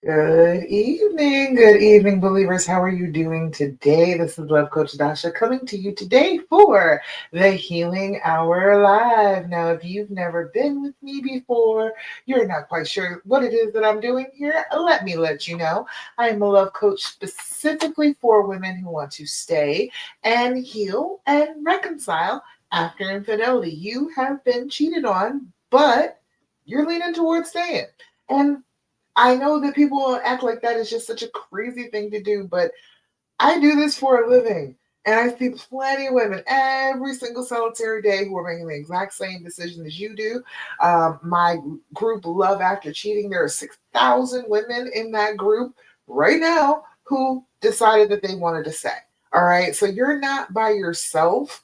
Good evening, believers. How are you doing today? This is Love Coach Dasha coming to you today for the Healing Hour Live. Now, if you've never been with me before, you're not quite sure what it is that I'm doing here, let me let you know. I am a love coach specifically for women who want to stay and heal and reconcile after infidelity. You have been cheated on, but you're leaning towards staying. And I know that people act like that is just such a crazy thing to do, but I do this for a living. And I see plenty of women every single solitary day who are making the exact same decision as you do. My group, Love After Cheating, there are 6,000 women in that group right now who decided that they wanted to stay. All right. So you're not by yourself.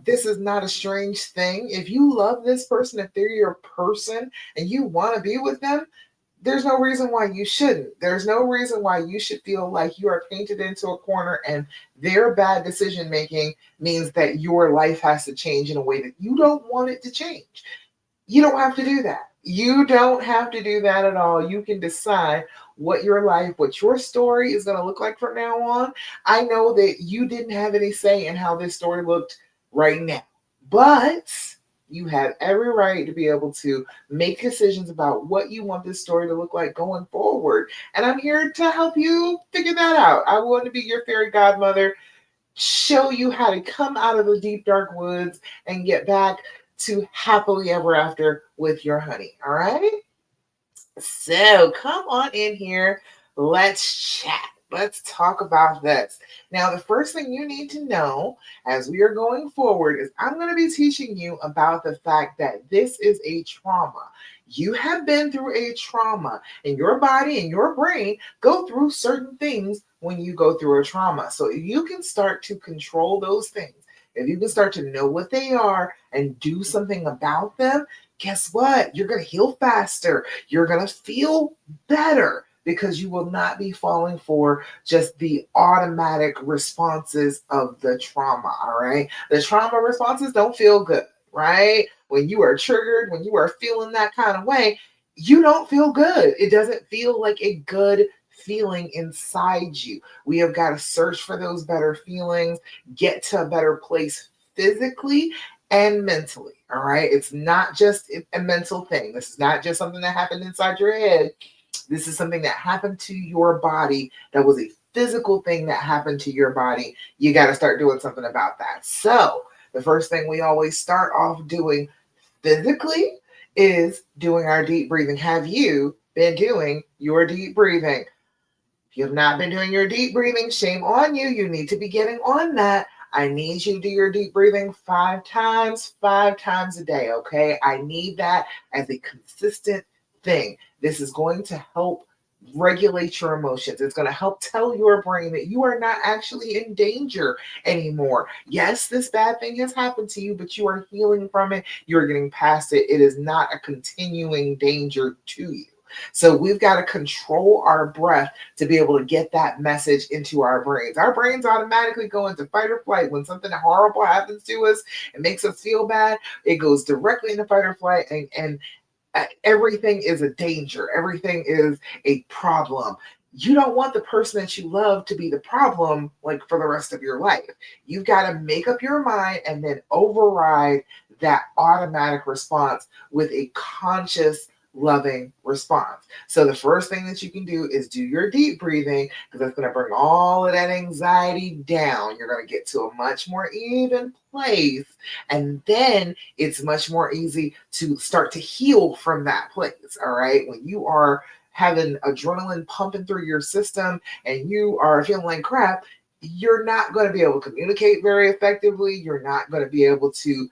This is not a strange thing. If you love this person, if they're your person and you want to be with them, there's no reason why you shouldn't. There's no reason why you should feel like you are painted into a corner and their bad decision making means that your life has to change in a way that you don't want it to change. You don't have to do that. You don't have to do that at all. You can decide what your life, what your story is going to look like from now on. I know that you didn't have any say in how this story looked right now, but you have every right to be able to make decisions about what you want this story to look like going forward. And I'm here to help you figure that out. I want to be your fairy godmother, show you how to come out of the deep, dark woods and get back to happily ever after with your honey. All right. So come on in here. Let's chat. Let's talk about this. Now, the first thing you need to know as we are going forward is I'm going to be teaching you about the fact that this is a trauma. You have been through a trauma, and your body and your brain go through certain things when you go through a trauma. So, if you can start to control those things, if you can start to know what they are and do something about them, guess what? You're going to heal faster. You're going to feel better because you will not be falling for just the automatic responses of the trauma. All right. The trauma responses don't feel good, right? When you are triggered, when you are feeling that kind of way, you don't feel good. It doesn't feel like a good feeling inside you. We have got to search for those better feelings, get to a better place physically and mentally. All right. It's not just a mental thing. This is not just something that happened inside your head. This is something that happened to your body that was a physical thing that happened to your body. You got to start doing something about that. So, the first thing we always start off doing physically is doing our deep breathing. Have you been doing your deep breathing? If you have not been doing your deep breathing, shame on you. You need to be getting on that. I need you to do your deep breathing 5 times a day, okay? I need that as a consistent thing. This is going to help regulate your emotions. It's going to help tell your brain that you are not actually in danger anymore. Yes, this bad thing has happened to you, but you are healing from it. You're getting past it. It is not a continuing danger to you. So we've got to control our breath to be able to get that message into our brains. Our brains automatically go into fight or flight when something horrible happens to us. It makes us feel bad. It goes directly into fight or flight, and everything is a danger. Everything is a problem. You don't want the person that you love to be the problem like for the rest of your life. You've got to make up your mind and then override that automatic response with a conscious loving response. So the first thing that you can do is do your deep breathing because that's going to bring all of that anxiety down. You're going to get to a much more even place, and then it's much more easy to start to heal from that place. All right. When you are having adrenaline pumping through your system and you are feeling like crap, you're not going to be able to communicate very effectively. You're not going to be able to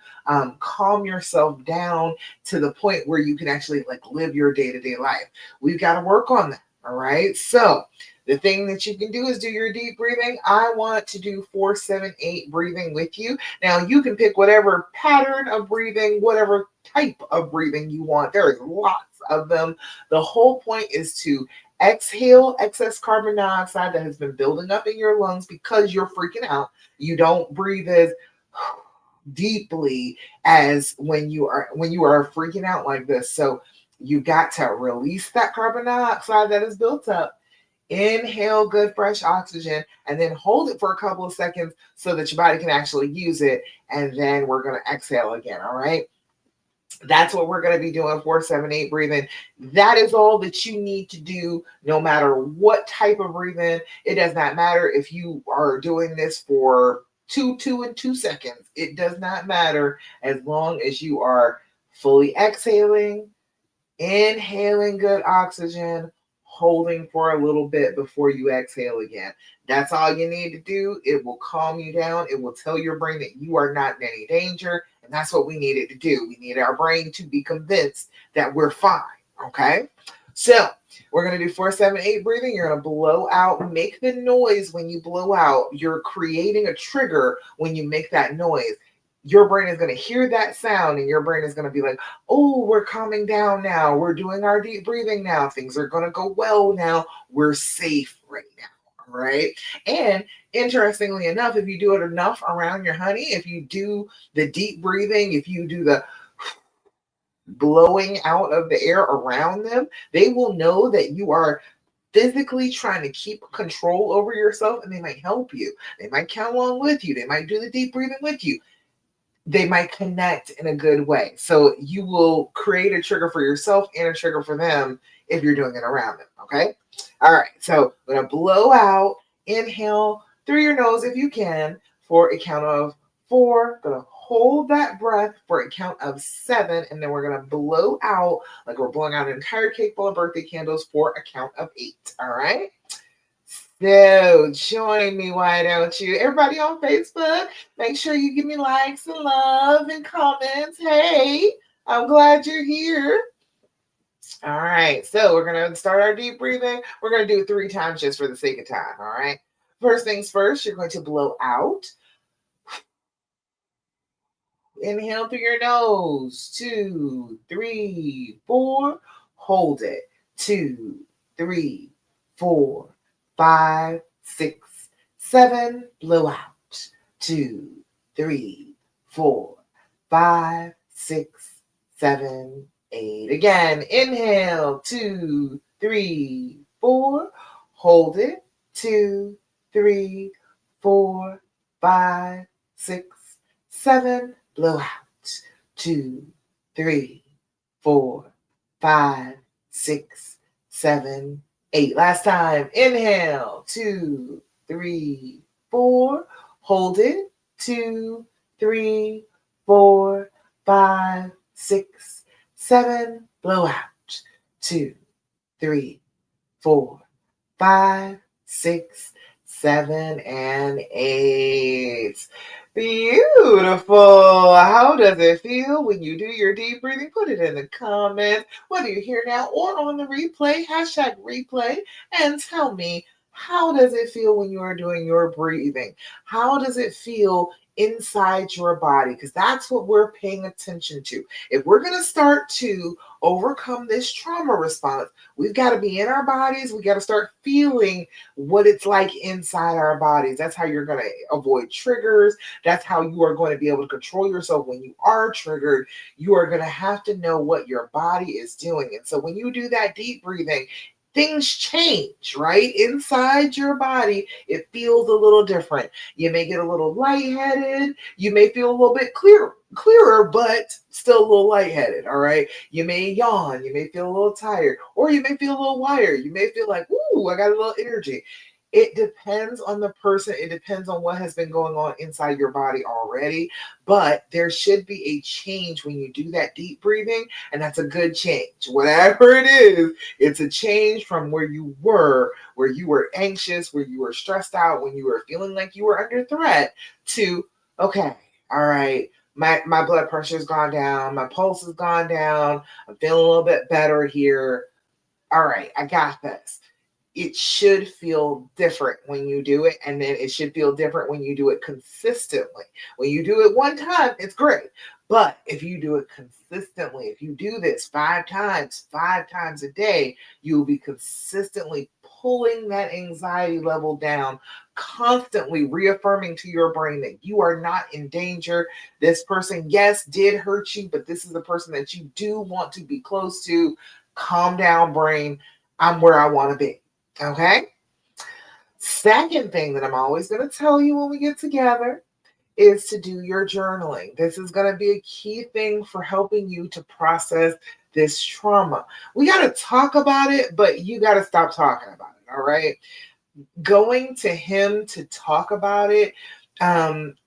calm yourself down to the point where you can actually like live your day-to-day life. We've got to work on that. All right. So the thing that you can do is do your deep breathing. I want to do 4-7-8 breathing with you. Now you can pick whatever pattern of breathing, whatever type of breathing you want. There is lots of them. The whole point is to exhale excess carbon dioxide that has been building up in your lungs because you're freaking out. You don't breathe as deeply as when you are freaking out like this. So You got to release that carbon dioxide that is built up. Inhale good fresh oxygen and then hold it for a couple of seconds so that your body can actually use it. And then we're going to exhale again. All right. That's what we're going to be doing 478 breathing. That is all that you need to do, no matter what type of breathing. It does not matter if you are doing this for 2 and 2 seconds. It does not matter as long as you are fully exhaling, inhaling good oxygen, holding for a little bit before you exhale again. That's all you need to do. It will calm you down. It will tell your brain that you are not in any danger. And that's what we needed to do. We need our brain to be convinced that we're fine. Okay. So we're going to do 478 breathing. You're going to blow out, make the noise when you blow out. You're creating a trigger when you make that noise. Your brain is going to hear that sound and your brain is going to be like, oh, we're calming down now. We're doing our deep breathing now. Things are going to go well now. We're safe right now. All right. And interestingly enough, if you do it enough around your honey, if you do the deep breathing, if you do the blowing out of the air around them, they will know that you are physically trying to keep control over yourself and they might help you. They might count along with you. They might do the deep breathing with you. They might connect in a good way. So you will create a trigger for yourself and a trigger for them if you're doing it around them. Okay. All right. So I'm going to blow out, inhale through your nose if you can for a count of 4. Going to hold that breath for a count of 7. And then we're going to blow out like we're blowing out an entire cake full of birthday candles for a count of 8. All right. So join me, why don't you? Everybody on Facebook, make sure you give me likes and love and comments. Hey, I'm glad you're here. All right, so we're going to start our deep breathing. We're going to do it 3 times just for the sake of time. All right. First things first, you're going to blow out. Inhale through your nose. 2, 3, 4. Hold it. 2, 3, 4, 5, 6, 7. Blow out. 2, 3, 4, 5, 6, 7, 8. Again, inhale. 2, 3, 4. Hold it. 2, 3, 4, 5, 6, 7. Blow out. 2, 3, 4, 5, 6, 7, 8. Last time. Inhale. 2, 3, 4. Hold it. 2, 3, 4, 5, 6, 7. Blow out. 2, 3, 4, 5, 6, 7, and 8. Beautiful. How does it feel when you do your deep breathing? Put it in the comments, whether you're here now or on the replay, hashtag replay, and tell me, how does it feel when you are doing your breathing? How does it feel inside your body? Because that's what we're paying attention to. If we're going to start to overcome this trauma response, we've got to be in our bodies. We got to start feeling what it's like inside our bodies. That's how you're going to avoid triggers. That's how you are going to be able to control yourself when you are triggered. You are going to have to know what your body is doing. And so when you do that deep breathing, things change, right? Inside your body, it feels a little different. You may get a little lightheaded. You may feel a little bit clearer, but still a little lightheaded, all right? You may yawn. You may feel a little tired, or you may feel a little wired. You may feel like, ooh, I got a little energy. It depends on the person. It depends on what has been going on inside your body already. But there should be a change when you do that deep breathing, and that's a good change. Whatever it is, it's a change from where you were anxious, where you were stressed out, when you were feeling like you were under threat, to, okay, all right, my blood pressure's gone down, my pulse has gone down, I'm feeling a little bit better here. All right, I got this. it should feel different when you do it, and then it should feel different when you do it consistently. When you do it one time, it's great. But if you do it consistently, if you do this 5 times a day, you will be consistently pulling that anxiety level down, constantly reaffirming to your brain that you are not in danger. This person, yes, did hurt you, but this is the person that you do want to be close to. Calm down, brain. I'm where I want to be. Okay? Second thing that I'm always going to tell you when we get together is to do your journaling. This is going to be a key thing for helping you to process this trauma. We got to talk about it, but you got to stop talking about it. All right? Going to him to talk about it,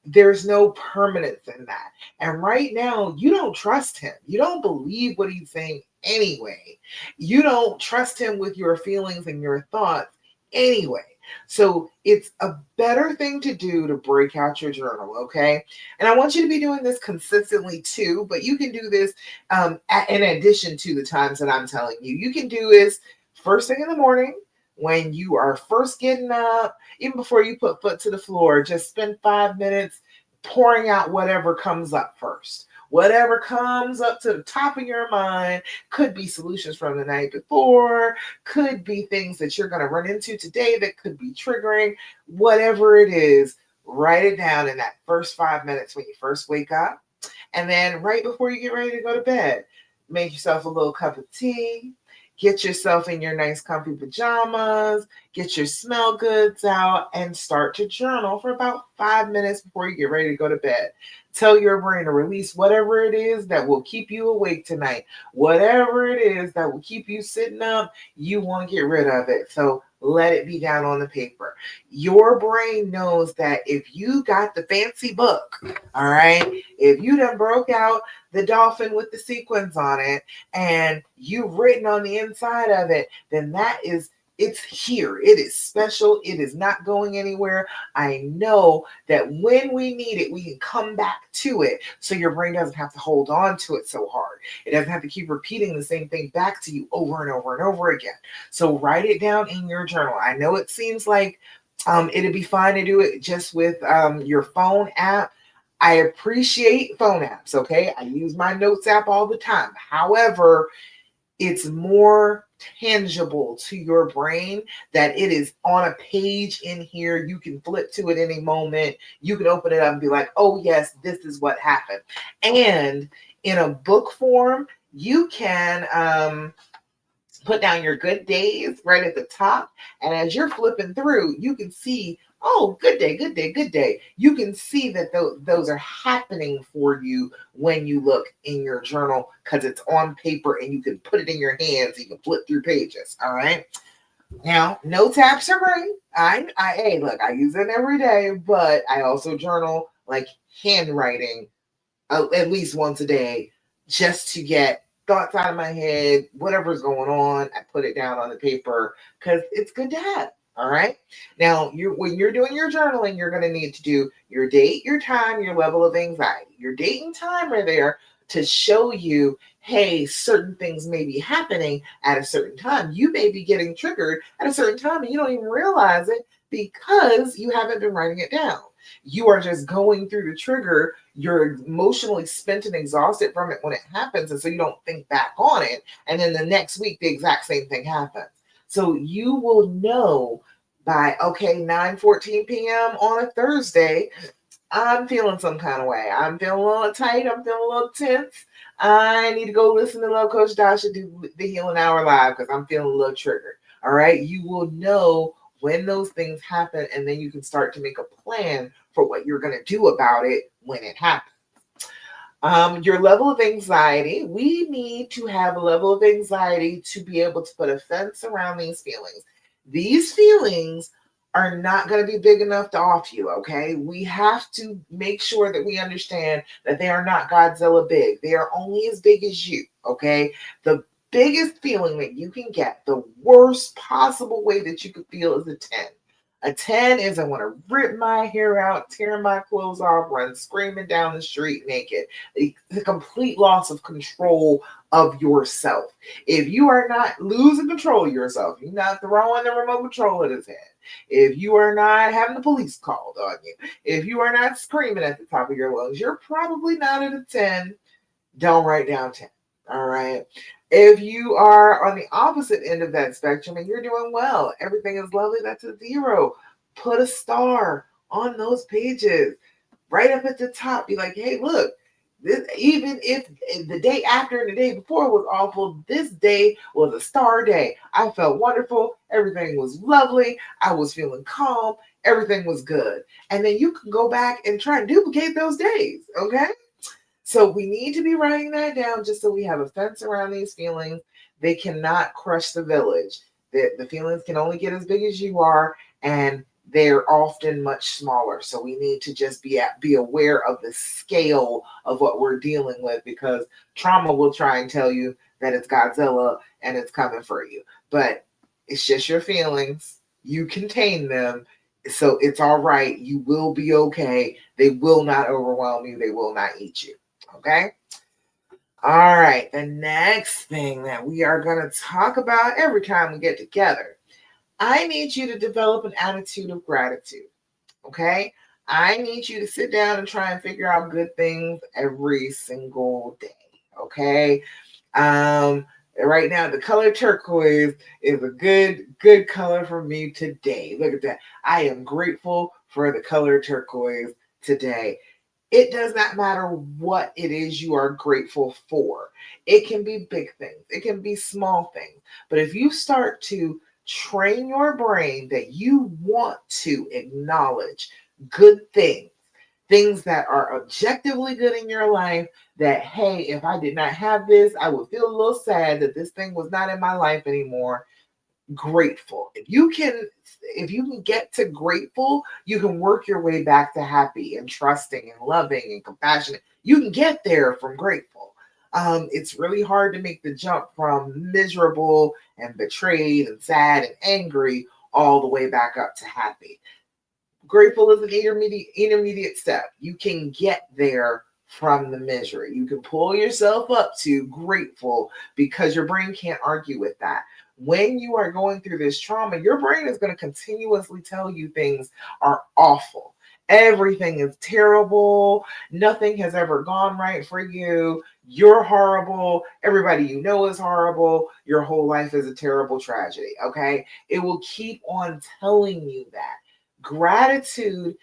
there's no permanence in that. And right now, you don't trust him. You don't believe what he's saying anyway. You don't trust him with your feelings and your thoughts anyway. So it's a better thing to do to break out your journal, okay? And I want you to be doing this consistently too, but you can do this in addition to the times that I'm telling you. You can do this first thing in the morning when you are first getting up, even before you put foot to the floor. Just spend 5 minutes pouring out whatever comes up first. Whatever comes up to the top of your mind could be solutions from the night before, could be things that you're going to run into today that could be triggering. Whatever it is, write it down in that first 5 minutes when you first wake up. And then right before you get ready to go to bed, make yourself a little cup of tea. Get yourself in your nice comfy pajamas, get your smell goods out, and start to journal for about 5 minutes before you get ready to go to bed. Tell your brain to release whatever it is that will keep you awake tonight. Whatever it is that will keep you sitting up, you want to get rid of it. So let it be down on the paper. Your brain knows that if you got the fancy book, all right, if you done broke out the dolphin with the sequins on it and you've written on the inside of it, then it's here. It is special. It is not going anywhere. I know that when we need it, we can come back to it. So your brain doesn't have to hold on to it so hard. It doesn't have to keep repeating the same thing back to you over and over and over again. So write it down in your journal. I know it seems like it'd be fine to do it just with your phone app. I appreciate phone apps, okay? I use my notes app all the time. However, it's more tangible to your brain that it is on a page in here. You can flip to it any moment. You can open it up and be like, oh, yes, this is what happened. And in a book form, you can put down your good days right at the top. And as you're flipping through, you can see, oh, good day, good day, good day. You can see that those are happening for you when you look in your journal because it's on paper and you can put it in your hands. You can flip through pages. All right. Now, notes apps are great. Hey, look, I use it every day, but I also journal like handwriting at least once a day just to get thoughts out of my head, whatever's going on. I put it down on the paper because it's good to have. All right. Now, when you're doing your journaling, you're going to need to do your date, your time, your level of anxiety. Your date and time are there to show you, hey, certain things may be happening at a certain time. You may be getting triggered at a certain time and you don't even realize it because you haven't been writing it down. You are just going through the trigger. You're emotionally spent and exhausted from it when it happens. And so you don't think back on it. And then the next week, the exact same thing happens. So you will know by, okay, 9:14 p.m. on a Thursday, I'm feeling some kind of way. I'm feeling a little tight. I'm feeling a little tense. I need to go listen to Love Coach Dasha do the Healing Hour live because I'm feeling a little triggered. All right. You will know when those things happen, and then you can start to make a plan for what you're going to do about it when it happens. Your level of anxiety, we need to have a level of anxiety to be able to put a fence around these feelings. These feelings are not going to be big enough to off you, okay? We have to make sure that we understand that they are not Godzilla big. They are only as big as you, okay? The biggest feeling that you can get, the worst possible way that you could feel is a 10. A 10 is I want to rip my hair out, tear my clothes off, run screaming down the street naked. The complete loss of control of yourself. If you are not losing control of yourself, you're not throwing the remote control at his head, if you are not having the police called on you, if you are not screaming at the top of your lungs, you're probably not at a 10. Don't write down 10. All right. If you are on the opposite end of that spectrum and you're doing well, everything is lovely, that's a 0. Put a star on those pages right up at the top. Be like, hey, look, this, even if the day after and the day before was awful, this day was a star day. I felt wonderful. Everything was lovely. I was feeling calm. Everything was good. And then you can go back and try and duplicate those days. Okay. So we need to be writing that down just so we have a fence around these feelings. They cannot crush the village. The feelings can only get as big as you are, and they're often much smaller. So we need to just be aware of the scale of what we're dealing with, because trauma will try and tell you that it's Godzilla and it's coming for you. But it's just your feelings. You contain them. So it's all right. You will be okay. They will not overwhelm you. They will not eat you. Okay. All right. The next thing that we are going to talk about every time we get together, I need you to develop an attitude of gratitude. Okay. I need you to sit down and try and figure out good things every single day. Okay. Right now, the color turquoise is a good color for me today. Look at that. I am grateful for the color turquoise today. It does not matter what it is you are grateful for. It can be big things, it can be small things. But if you start to train your brain that you want to acknowledge good things, things that are objectively good in your life, that, hey, if I did not have this, I would feel a little sad that this thing was not in my life anymore. Grateful. If you can get to grateful, you can work your way back to happy and trusting and loving and compassionate. You can get there from grateful. It's really hard to make the jump from miserable and betrayed and sad and angry all the way back up to happy. Grateful is an intermediate step. You can get there from the misery. You can pull yourself up to grateful because your brain can't argue with that. When you are going through this trauma, your brain is going to continuously tell you things are awful. Everything is terrible. Nothing has ever gone right for you. You're horrible. Everybody you know is horrible. Your whole life is a terrible tragedy. Okay. It will keep on telling you that. Gratitude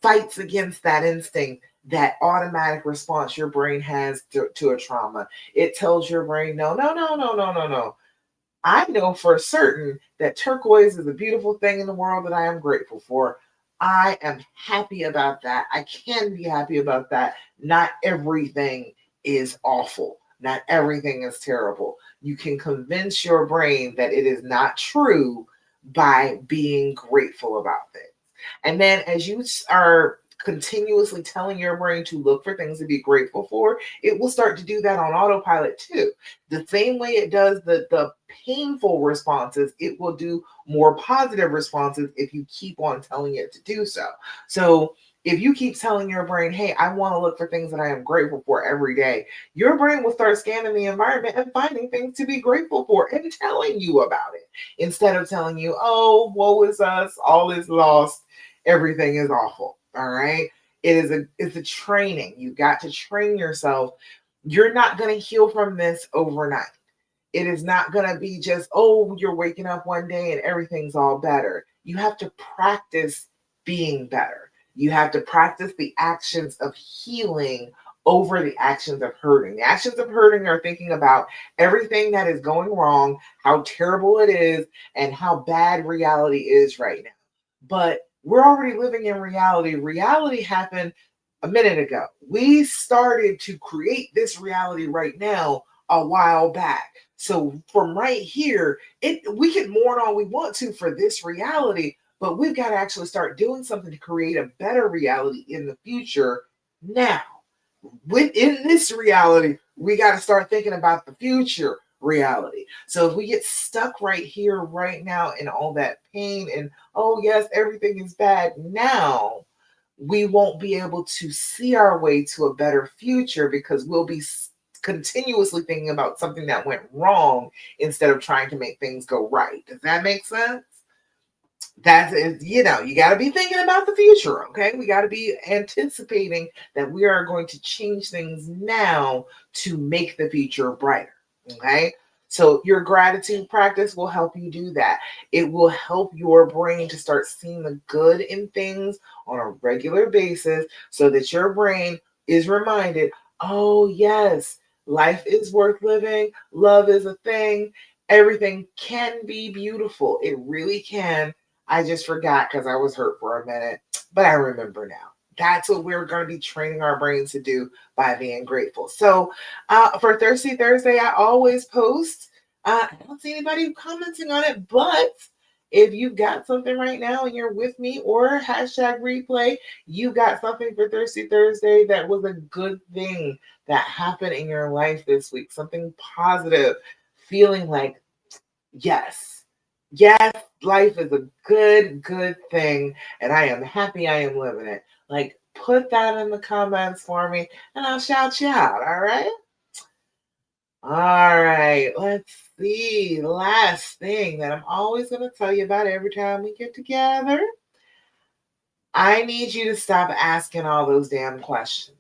fights against that instinct, that automatic response your brain has to a trauma. It tells your brain, no, no, no, no, no, no, no. I know for certain that turquoise is a beautiful thing in the world that I am grateful for. I am happy about that. I can be happy about that. Not everything is awful. Not everything is terrible. You can convince your brain that it is not true by being grateful about things. And then as you are continuously telling your brain to look for things to be grateful for, it will start to do that on autopilot too. The same way it does the painful responses, it will do more positive responses if you keep on telling it to do so. So if you keep telling your brain, hey, I want to look for things that I am grateful for every day, your brain will start scanning the environment and finding things to be grateful for and telling you about it, instead of telling you, oh, woe is us, all is lost, everything is awful. All right. It's a training. You got to train yourself. You're not going to heal from this overnight. It is not going to be just, oh, you're waking up one day and everything's all better. You have to practice being better. You have to practice the actions of healing over the actions of hurting. The actions of hurting are thinking about everything that is going wrong, how terrible it is, and how bad reality is right now. But we're already living in reality. Reality happened a minute ago. We started to create this reality right now a while back. So from right here, we can mourn all we want to for this reality, but we've got to actually start doing something to create a better reality in the future now. Within this reality, we got to start thinking about the future. reality. So if we get stuck right here, right now, in all that pain and, oh, yes, everything is bad now, we won't be able to see our way to a better future because we'll be continuously thinking about something that went wrong instead of trying to make things go right. Does that make sense? That's it. You got to be thinking about the future. Okay, we got to be anticipating that we are going to change things now to make the future brighter. Okay, so your gratitude practice will help you do that. It will help your brain to start seeing the good in things on a regular basis so that your brain is reminded, oh yes, life is worth living, love is a thing, everything can be beautiful, it really can. I just forgot because I was hurt for a minute, but I remember now. That's what we're going to be training our brains to do by being grateful. So, for Thirsty Thursday, I always post. I don't see anybody commenting on it, but if you got something right now and you're with me, or hashtag replay, you got something for Thirsty Thursday that was a good thing that happened in your life this week, something positive, feeling like, yes, yes, life is a good, good thing, and I am happy I am living it. Like, put that in the comments for me, and I'll shout you out, all right? All right, let's see. Last thing that I'm always going to tell you about every time we get together. I need you to stop asking all those damn questions.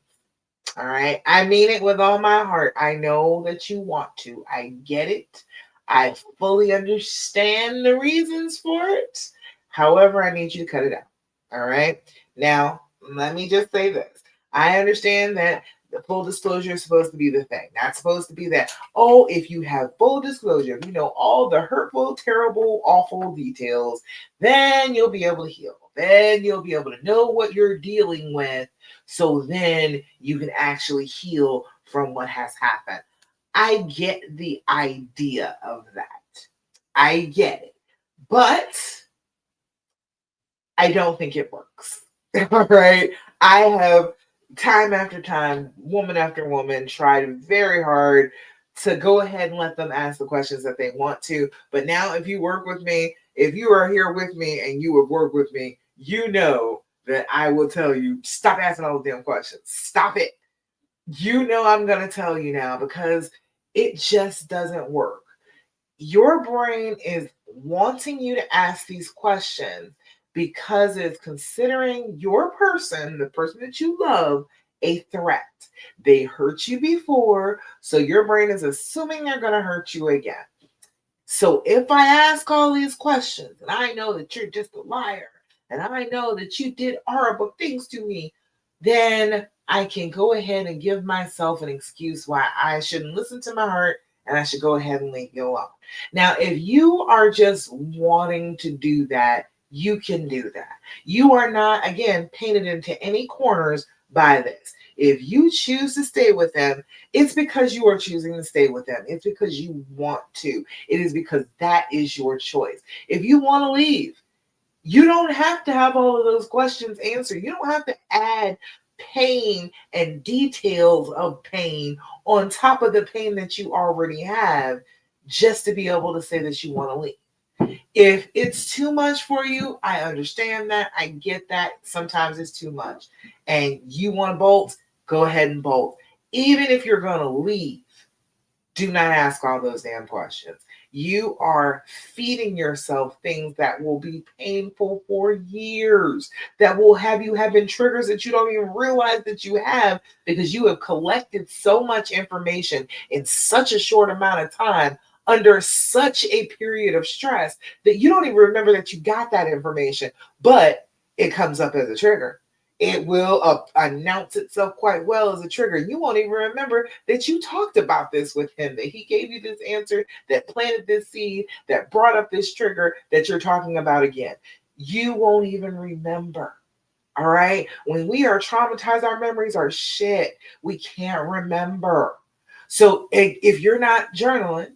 All right. I mean it with all my heart. I know that you want to. I get it. I fully understand the reasons for it. However, I need you to cut it out. All right. Now, let me just say this. I understand that the full disclosure is supposed to be the thing. Not supposed to be that, oh, if you have full disclosure, if you know all the hurtful, terrible, awful details, then you'll be able to heal. Then you'll be able to know what you're dealing with, so then you can actually heal from what has happened. I get the idea of that. I get it. But I don't think it works. All right. I have time after time, woman after woman, tried very hard to go ahead and let them ask the questions that they want to. But now, if you work with me, if you are here with me and you would work with me, you know that I will tell you, stop asking all the damn questions. Stop it. You know I'm going to tell you now because it just doesn't work. Your brain is wanting you to ask these questions because it's considering your person, the person that you love, a threat. They hurt you before, so your brain is assuming they're going to hurt you again. So if I ask all these questions and I know that you're just a liar and I know that you did horrible things to me, then I can go ahead and give myself an excuse why I shouldn't listen to my heart and I should go ahead and leave you alone. Now, if you are just wanting to do that, you can do that. You are not, again, painted into any corners by this. If you choose to stay with them, it's because you are choosing to stay with them. It's because you want to. It is because that is your choice. If you want to leave, you don't have to have all of those questions answered. You don't have to add pain and details of pain on top of the pain that you already have just to be able to say that you want to leave. If it's too much for you, I understand that. I get that. Sometimes it's too much. And you want to bolt, go ahead and bolt. Even if you're going to leave, do not ask all those damn questions. You are feeding yourself things that will be painful for years, that will have you having triggers that you don't even realize that you have because you have collected so much information in such a short amount of time under such a period of stress that you don't even remember that you got that information, but it comes up as a trigger. It will announce itself quite well as a trigger. You won't even remember that you talked about this with him, that he gave you this answer, that planted this seed, that brought up this trigger that you're talking about again. You won't even remember. All right. When we are traumatized, our memories are shit. We can't remember. So if you're not journaling,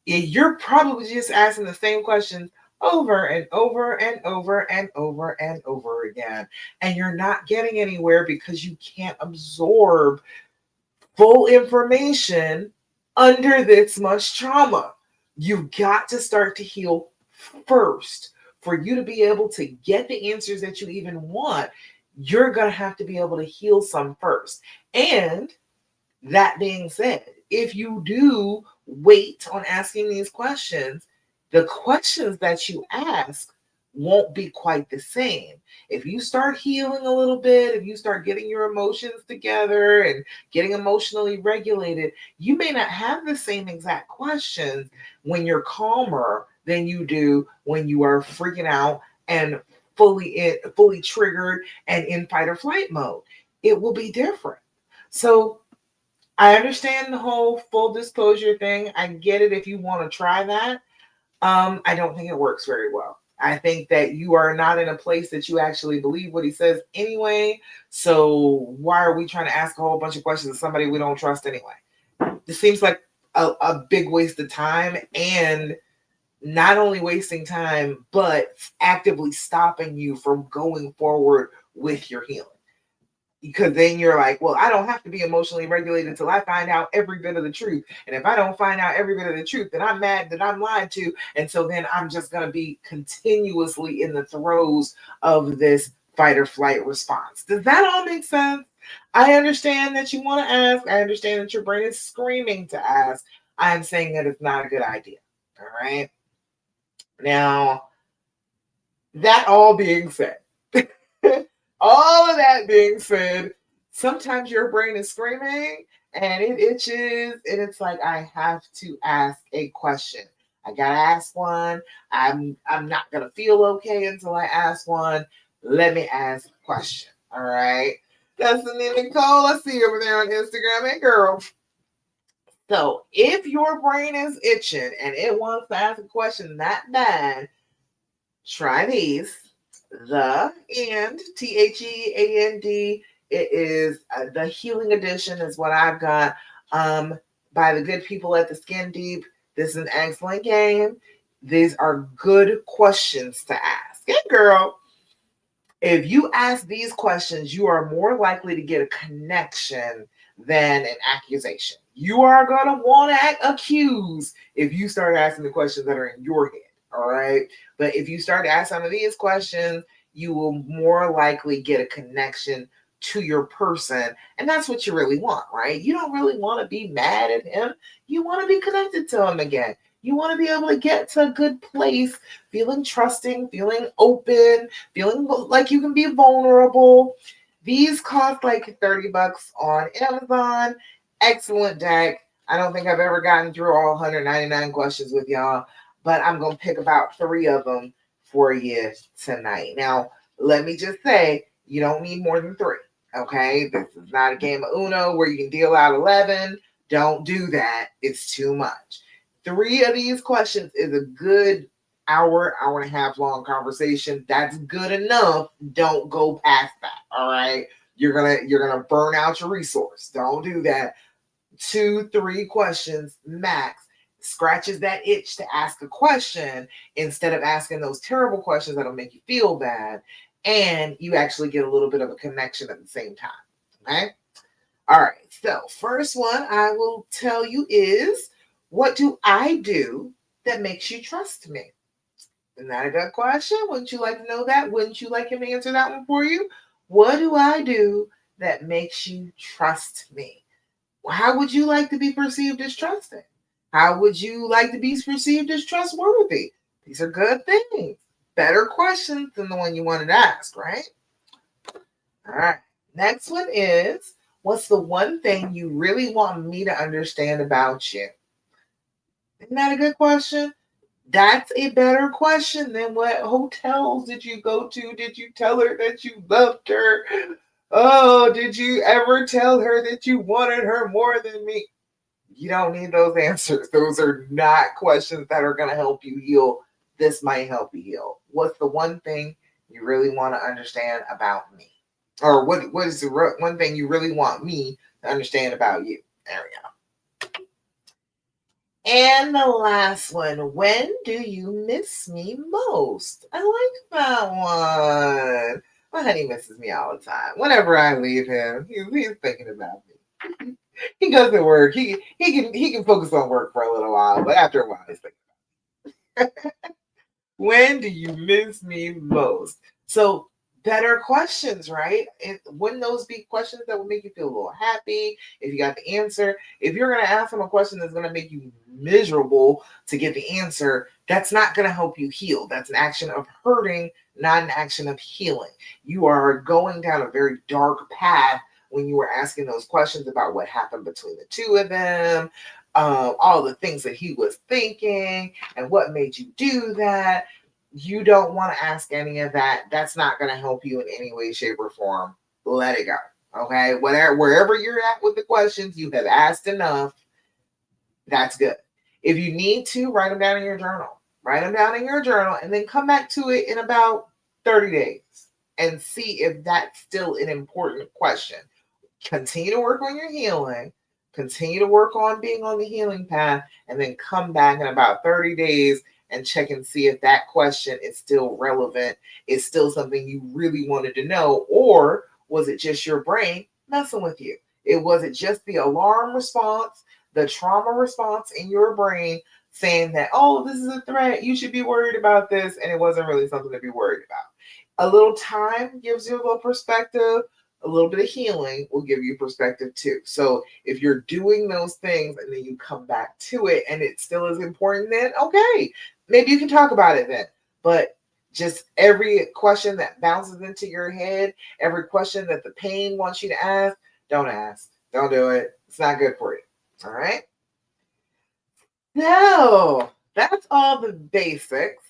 you're probably just asking the same questions over and over and over and over and over again. And you're not getting anywhere because you can't absorb full information under this much trauma. You've got to start to heal first. For you to be able to get the answers that you even want, you're going to have to be able to heal some first. And that being said, if you do wait on asking these questions, the questions that you ask won't be quite the same. If you start healing a little bit, if you start getting your emotions together and getting emotionally regulated, you may not have the same exact questions when you're calmer than you do when you are freaking out and fully triggered and in fight or flight mode. It will be different. So I understand the whole full disclosure thing. I get it if you want to try that. I don't think it works very well. I think that you are not in a place that you actually believe what he says anyway. So why are we trying to ask a whole bunch of questions of somebody we don't trust anyway? This seems like a big waste of time, and not only wasting time, but actively stopping you from going forward with your healing, because then you're like, well, I don't have to be emotionally regulated until I find out every bit of the truth. And if I don't find out every bit of the truth, then I'm mad that I'm lied to. And so then I'm just going to be continuously in the throes of this fight or flight response. Does that all make sense? I understand that you want to ask. I understand that your brain is screaming to ask. I'm saying that it's not a good idea. All right. Now, that all being said, all of that being said, sometimes your brain is screaming and it itches, and it's like, I have to ask a question. I gotta ask one. I'm not gonna feel okay until I ask one. Let me ask a question. All right. Destiny Nicole, I see you over there on Instagram. Hey girl. So if your brain is itching and it wants to ask a question that bad, try these. The and THEAND. It is the Healing Edition is what I've got. By the good people at the Skin Deep. This is an excellent game. These are good questions to ask. Hey, girl. If you ask these questions, you are more likely to get a connection than an accusation. You are going to want to accuse if you start asking the questions that are in your head. All right. But if you start to ask some of these questions, you will more likely get a connection to your person. And that's what you really want, right? You don't really want to be mad at him. You want to be connected to him again. You want to be able to get to a good place, feeling trusting, feeling open, feeling like you can be vulnerable. These cost like $30 on Amazon. Excellent deck. I don't think I've ever gotten through all 199 questions with y'all, but I'm going to pick about 3 of them for you tonight. Now, let me just say, you don't need more than 3. Okay? This is not a game of Uno where you can deal out 11. Don't do that. It's too much. 3 of these questions is a good hour and a half long conversation. That's good enough. Don't go past that. All right. You're gonna burn out your resource. Don't do that. 2, 3 questions max scratches that itch to ask a question instead of asking those terrible questions that'll make you feel bad, and you actually get a little bit of a connection at the same time. Okay. All right. So first one I will tell you is, what do I do that makes you trust me? Isn't that a good question? Wouldn't you like to know that? Wouldn't you like him to answer that one for you? What do I do that makes you trust me? How would you like to be perceived as trusting? How would you like to be perceived as trustworthy? These are good things. Better questions than the one you wanted to ask, right? All right. Next one is, what's the one thing you really want me to understand about you? Isn't that a good question? That's a better question than what hotels did you go to? Did you tell her that you loved her? Oh, did you ever tell her that you wanted her more than me? You don't need those answers. Those are not questions that are going to help you heal. This might help you heal. What's the one thing you really want to understand about me? Or what is the one thing you really want me to understand about you? There we go. And the last one, when do you miss me most? I like that one. My honey misses me all the time. Whenever I leave him, he's thinking about me. He goes to work. He can focus on work for a little while, but after a while, he's like, when do you miss me most? So better questions, right? And wouldn't those be questions that would make you feel a little happy if you got the answer? If you're gonna ask them a question that's gonna make you miserable to get the answer, that's not gonna help you heal. That's an action of hurting, not an action of healing. You are going down a very dark path when you were asking those questions about what happened between the two of them, all the things that he was thinking, and what made you do that. You don't want to ask any of that. That's not going to help you in any way, shape, or form. Let it go. Okay. Wherever you're at with the questions, you have asked enough. That's good. If you need to, write them down in your journal. Write them down in your journal and then come back to it in about 30 days and see if that's still an important question. Continue to work on your healing, continue to work on being on the healing path, and then come back in about 30 days and check and see if that question is still relevant, is still something you really wanted to know, or was it just your brain messing with you? It was it just the alarm response, the trauma response in your brain saying that, oh, this is a threat, you should be worried about this, and it wasn't really something to be worried about. A little time gives you a little perspective. A little bit of healing will give you perspective too. So if you're doing those things and then you come back to it and it still is important, then okay, maybe you can talk about it then. But just every question that bounces into your head, every question that the pain wants you to ask, don't ask. Don't do it. It's not good for you. All right. No, that's all the basics.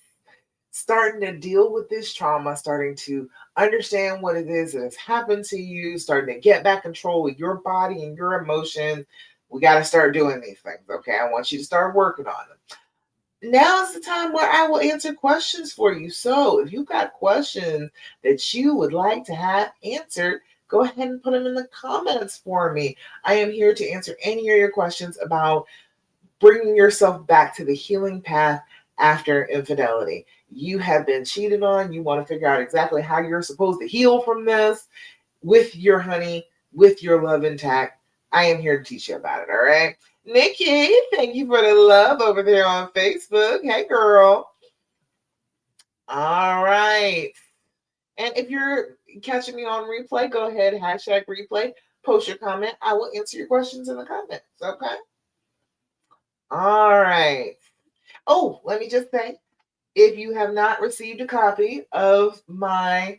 Starting to deal with this trauma, starting to understand what it is that has happened to you, starting to get back control with your body and your emotions. We got to start doing these things, okay? I want you to start working on them. Now is the time where I will answer questions for you. So if you've got questions that you would like to have answered, go ahead and put them in the comments for me. I am here to answer any of your questions about bringing yourself back to the healing path after infidelity. You have been cheated on. You want to figure out exactly how you're supposed to heal from this with your honey, with your love intact. I am here to teach you about it. All right. Nikki, thank you for the love over there on Facebook. Hey, girl. All right. And if you're catching me on replay, go ahead, hashtag replay, post your comment. I will answer your questions in the comments. Okay. All right. Oh, let me just say, if you have not received a copy of my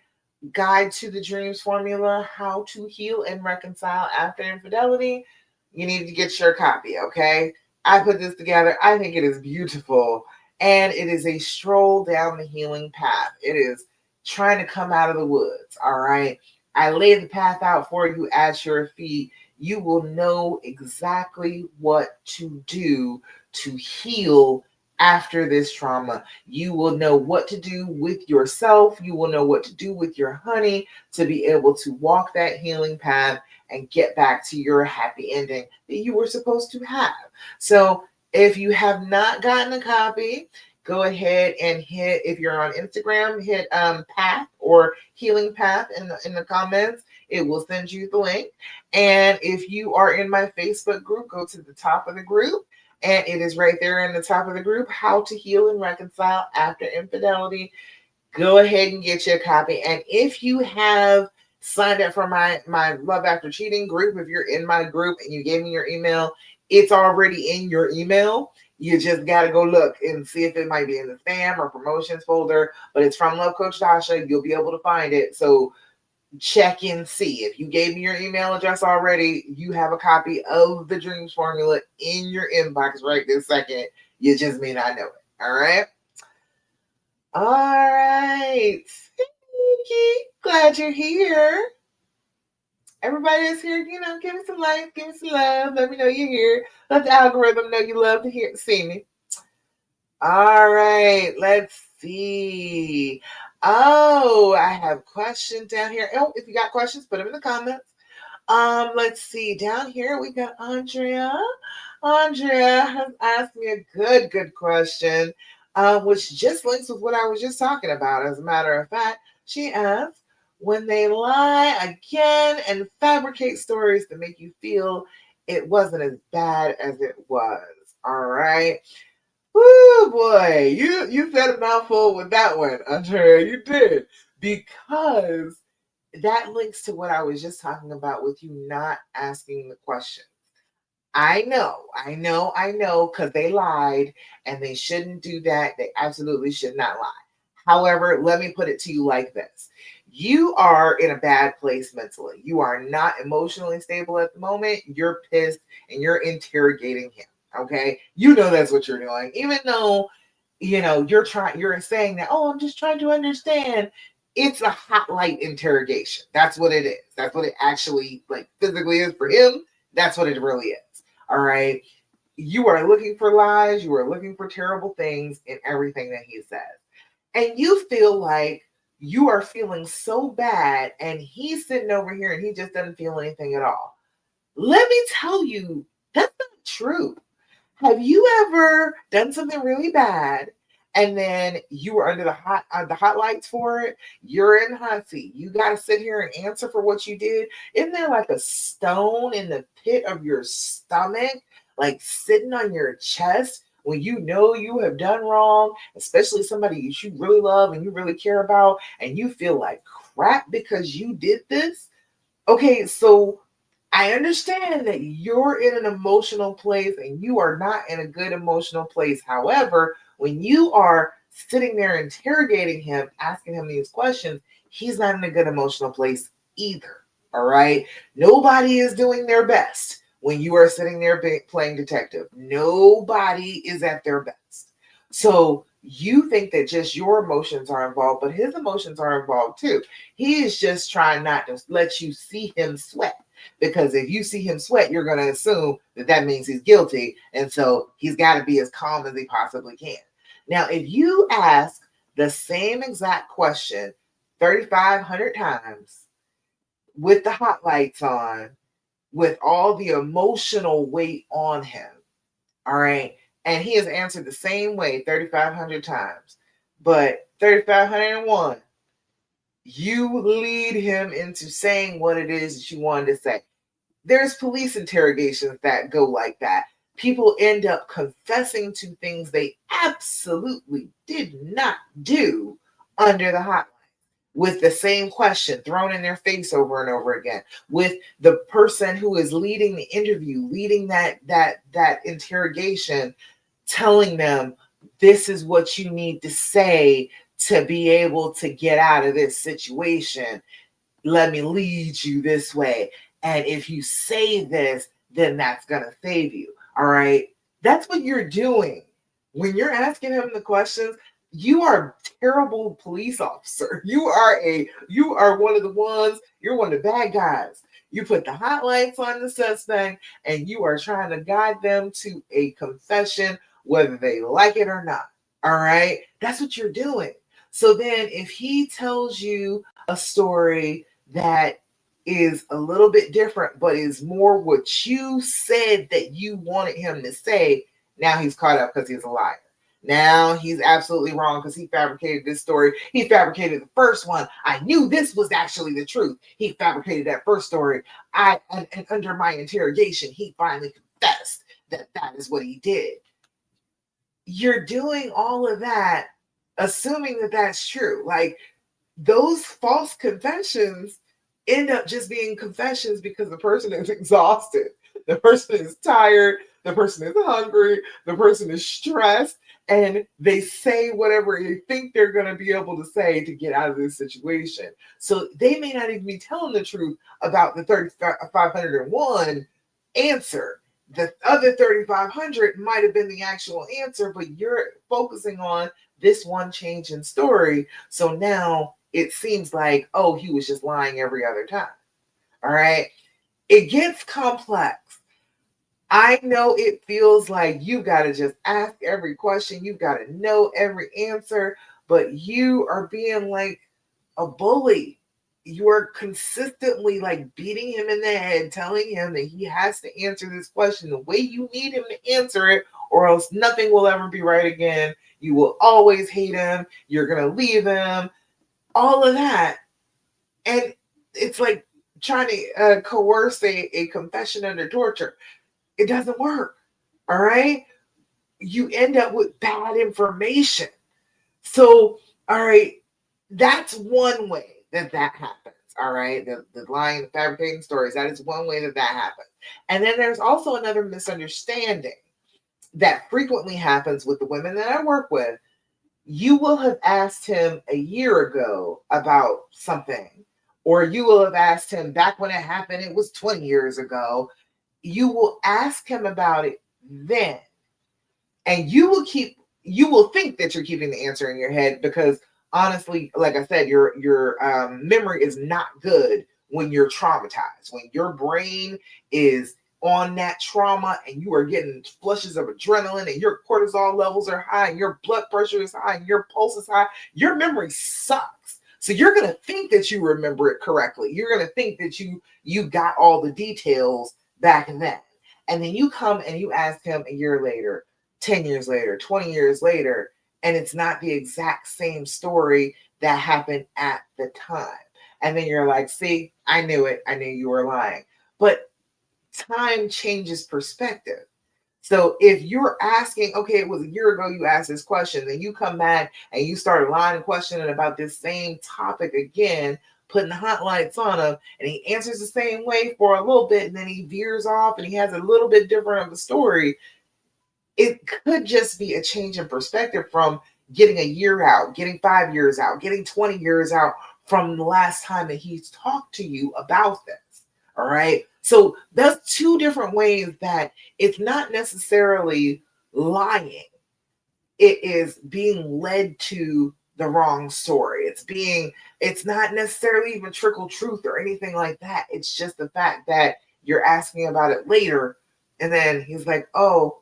Guide to the Dreams Formula, How to Heal and Reconcile After Infidelity, you need to get your copy, okay? I put this together. I think it is beautiful. And it is a stroll down the healing path. It is trying to come out of the woods, all right? I lay the path out for you at your feet. You will know exactly what to do to heal after this trauma. You will know what to do with yourself. You will know what to do with your honey to be able to walk that healing path and get back to your happy ending that you were supposed to have. So if you have not gotten a copy, go ahead and hit, if you're on Instagram, hit path or healing path in the comments. It will send you the link. And if you are in my Facebook group, go to the top of the group, and it is right there in the top of the group, How to Heal and Reconcile After Infidelity. Go ahead and get your copy. And if you have signed up for my Love After Cheating group, if you're in my group and you gave me your email, it's already in your email. You just got to go look and see if it might be in the spam or promotions folder, but it's from Love Coach Dasha. You'll be able to find it. So check and see. If you gave me your email address already, you have a copy of the Dreams Formula in your inbox right this second. You just may not know it. All right. All right. Nikki, glad you're here. Everybody is here, give me some likes, give me some love. Let me know you're here. Let the algorithm know you love to see me. All right, let's see. Oh, I have questions down here. Oh, if you got questions, put them in the comments. Let's see. Down here we got Andrea. Andrea has asked me a good question, which just links with what I was just talking about. As a matter of fact, she asked, when they lie again and fabricate stories to make you feel it wasn't as bad as it was. All right. Woo boy, you said a mouthful with that one, Andrea. You did. Because that links to what I was just talking about with you not asking the question. I know, because they lied and they shouldn't do that. They absolutely should not lie. However, let me put it to you like this: you are in a bad place mentally. You are not emotionally stable at the moment. You're pissed and you're interrogating him. Okay. You know that's what you're doing. Even though, you're saying that, oh, I'm just trying to understand. It's a hot light interrogation. That's what it is. That's what it actually like physically is for him. That's what it really is. All right. You are looking for lies. You are looking for terrible things in everything that he says. And you feel like you are feeling so bad, and he's sitting over here and he just doesn't feel anything at all. Let me tell you, that's not true. Have you ever done something really bad and then you were under the hot lights for it? You're in the hot seat. You got to sit here and answer for what you did. Isn't there like a stone in the pit of your stomach, like sitting on your chest when you know you have done wrong, especially somebody you really love and you really care about, and you feel like crap because you did this? Okay, so I understand that you're in an emotional place and you are not in a good emotional place. However, when you are sitting there interrogating him, asking him these questions, he's not in a good emotional place either. All right. Nobody is doing their best when you are sitting there playing detective. Nobody is at their best. So you think that just your emotions are involved, but his emotions are involved too. He is just trying not to let you see him sweat, because if you see him sweat, you're going to assume that that means he's guilty. And so he's got to be as calm as he possibly can. Now, if you ask the same exact question 3,500 times with the hot lights on, with all the emotional weight on him, all right, and he has answered the same way 3,500 times, but 3,501, you lead him into saying what it is that you wanted to say. There's police interrogations that go like that. People end up confessing to things they absolutely did not do under the hotline, with the same question thrown in their face over and over again, with the person who is leading the interview, leading that interrogation, telling them this is what you need to say to be able to get out of this situation. Let me lead you this way. And if you say this, then that's going to save you. All right. That's what you're doing. When you're asking him the questions, you are a terrible police officer. You are one of the ones, you're one of the bad guys. You put the hot lights on the suspect and you are trying to guide them to a confession, whether they like it or not. All right. That's what you're doing. So then if he tells you a story that is a little bit different, but is more what you said that you wanted him to say, now he's caught up because he's a liar. Now he's absolutely wrong because he fabricated this story. He fabricated the first one. I knew this was actually the truth. He fabricated that first story. And under my interrogation, he finally confessed that that is what he did. You're doing all of that, assuming that that's true. Like, those false confessions end up just being confessions because the person is exhausted, the person is tired, the person is hungry, the person is stressed, and they say whatever they think they're going to be able to say to get out of this situation. So they may not even be telling the truth about the 3,501 answer. The other 3,500 might have been the actual answer, but you're focusing on this one change in story. So now it seems like, oh, he was just lying every other time. All right. It gets complex. I know it feels like you got to just ask every question, you got to know every answer, but you are being like a bully. You are consistently like beating him in the head, telling him that he has to answer this question the way you need him to answer it, or else nothing will ever be right again. You will always hate him. You're going to leave him, all of that. And it's like trying to coerce a confession under torture. It doesn't work. All right. You end up with bad information. So, all right, that's one way that that happens. All right, the lying, the fabricating stories, that is one way that that happens. And then there's also another misunderstanding that frequently happens with the women that I work with. You will have asked him a year ago about something, or you will have asked him back when it happened, it was 20 years ago. You will ask him about it then, and you will think that you're keeping the answer in your head because honestly, like I said, your memory is not good when you're traumatized, when your brain is on that trauma and you are getting flushes of adrenaline and your cortisol levels are high and your blood pressure is high and your pulse is high. Your memory sucks, so you're going to think that you remember it correctly. You're going to think that you got all the details back then, and then you come and you ask him a year later, 10 years later, 20 years later, and it's not the exact same story that happened at the time. And then you're like, see, I knew it. I knew you were lying. But time changes perspective. So if you're asking, okay, it was a year ago you asked this question, then you come back and you start lying and questioning about this same topic again, putting the hot lights on him, and he answers the same way for a little bit, and then he veers off and he has a little bit different of a story. It could just be a change in perspective from getting a year out, getting 5 years out, getting 20 years out from the last time that he's talked to you about this. All right. So that's two different ways that it's not necessarily lying, it is being led to the wrong story. It's not necessarily even trickle truth or anything like that. It's just the fact that you're asking about it later, and then he's like, "Oh,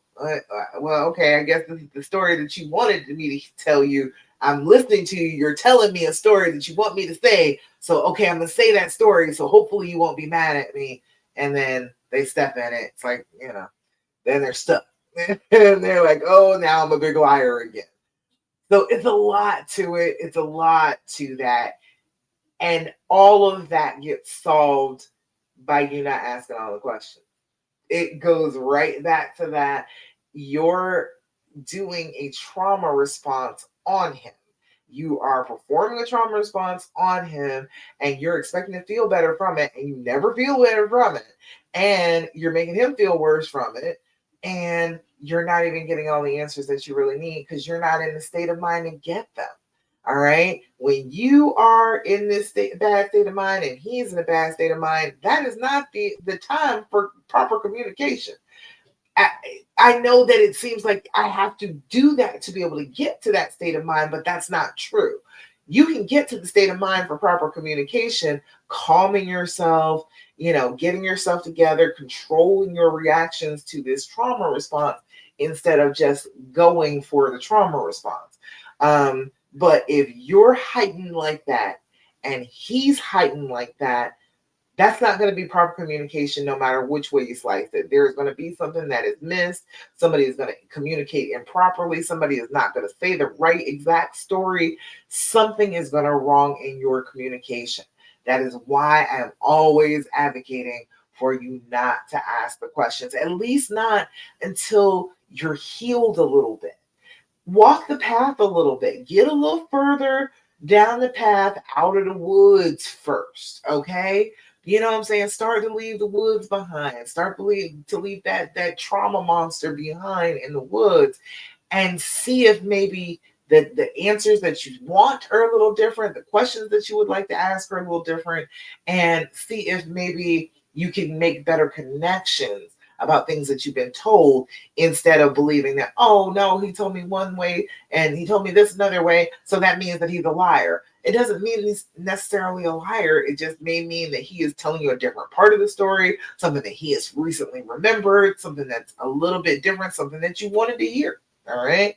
well, okay. I guess this is the story that you wanted me to tell you. I'm listening to you. You're telling me a story that you want me to say. So, okay, I'm gonna say that story. So hopefully you won't be mad at me." And then they step in it. It's like, then they're stuck. And they're like, oh, now I'm a big liar again. So it's a lot to it. It's a lot to that. And all of that gets solved by you not asking all the questions. It goes right back to that. You're doing a trauma response on him. You are performing a trauma response on him and you're expecting to feel better from it, and you never feel better from it. And you're making him feel worse from it. And you're not even getting all the answers that you really need because you're not in the state of mind to get them. All right. When you are in this bad state of mind and he's in a bad state of mind, that is not the time for proper communication. I, I know that it seems like I have to do that to be able to get to that state of mind, but that's not true. You can get to the state of mind for proper communication, calming yourself, getting yourself together, controlling your reactions to this trauma response instead of just going for the trauma response. But if you're heightened like that and he's heightened like that, that's not going to be proper communication no matter which way you slice it. There's going to be something that is missed. Somebody is going to communicate improperly. Somebody is not going to say the right exact story. Something is going to wrong in your communication. That is why I am always advocating for you not to ask the questions, at least not until you're healed a little bit. Walk the path a little bit, get a little further down the path out of the woods first, okay? You know what I'm saying? Start to leave the woods behind. Start to leave that trauma monster behind in the woods, and see if maybe the answers that you want are a little different, the questions that you would like to ask are a little different, and see if maybe you can make better connections about things that you've been told, instead of believing that, oh no, he told me one way and he told me this another way, so that means that he's a liar. It doesn't mean he's necessarily a liar. It just may mean that he is telling you a different part of the story, something that he has recently remembered, something that's a little bit different, something that you wanted to hear. All right.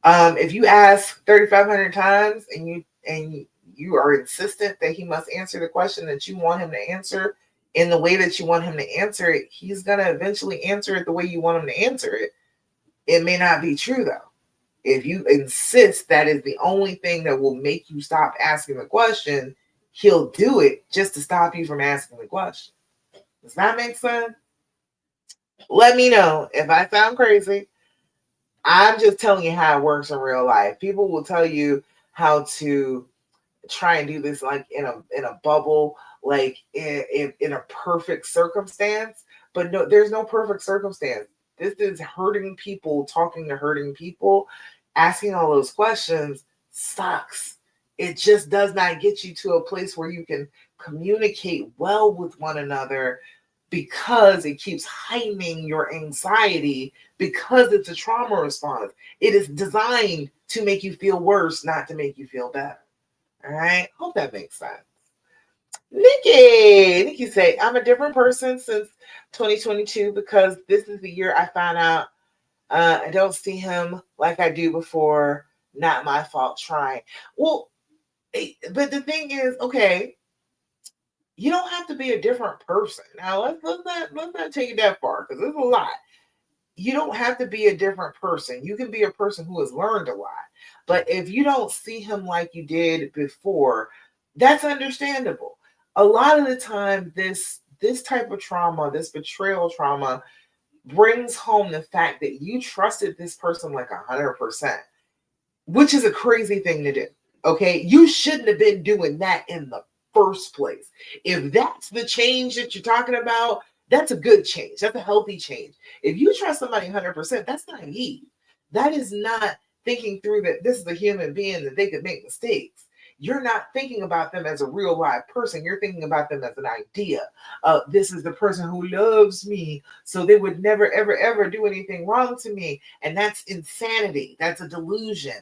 If you ask 3,500 times and you are insistent that he must answer the question that you want him to answer in the way that you want him to answer it, he's gonna eventually answer it the way you want him to answer it. It may not be true though. If you insist that is the only thing that will make you stop asking the question, he'll do it just to stop you from asking the question. Does that make sense? Let me know if I sound crazy. I'm just telling you how it works in real life. People will tell you how to try and do this like in a bubble, like in a perfect circumstance. But no, there's no perfect circumstance. This is hurting people talking to hurting people. Asking all those questions sucks. It just does not get you to a place where you can communicate well with one another, because it keeps heightening your anxiety, because it's a trauma response. It is designed to make you feel worse, not to make you feel better. All right. Hope that makes sense. Nikki say, I'm a different person since 2022 because this is the year I found out I don't see him like I do before. Not my fault trying. Well, but the thing is, okay, you don't have to be a different person. Now let's not take it that far because there's a lot. You don't have to be a different person. You can be a person who has learned a lot. But if you don't see him like you did before, that's understandable. A lot of the time, this type of trauma, this betrayal trauma, brings home the fact that you trusted this person like 100%, which is a crazy thing to do. Okay. You shouldn't have been doing that in the first place. If that's the change that you're talking about, that's a good change. That's a healthy change. If you trust somebody 100%, that's naive. That is not thinking through that this is a human being, that they could make mistakes. You're not thinking about them as a real live person. You're thinking about them as an idea. This is the person who loves me, so they would never, ever, ever do anything wrong to me. And that's insanity. That's a delusion.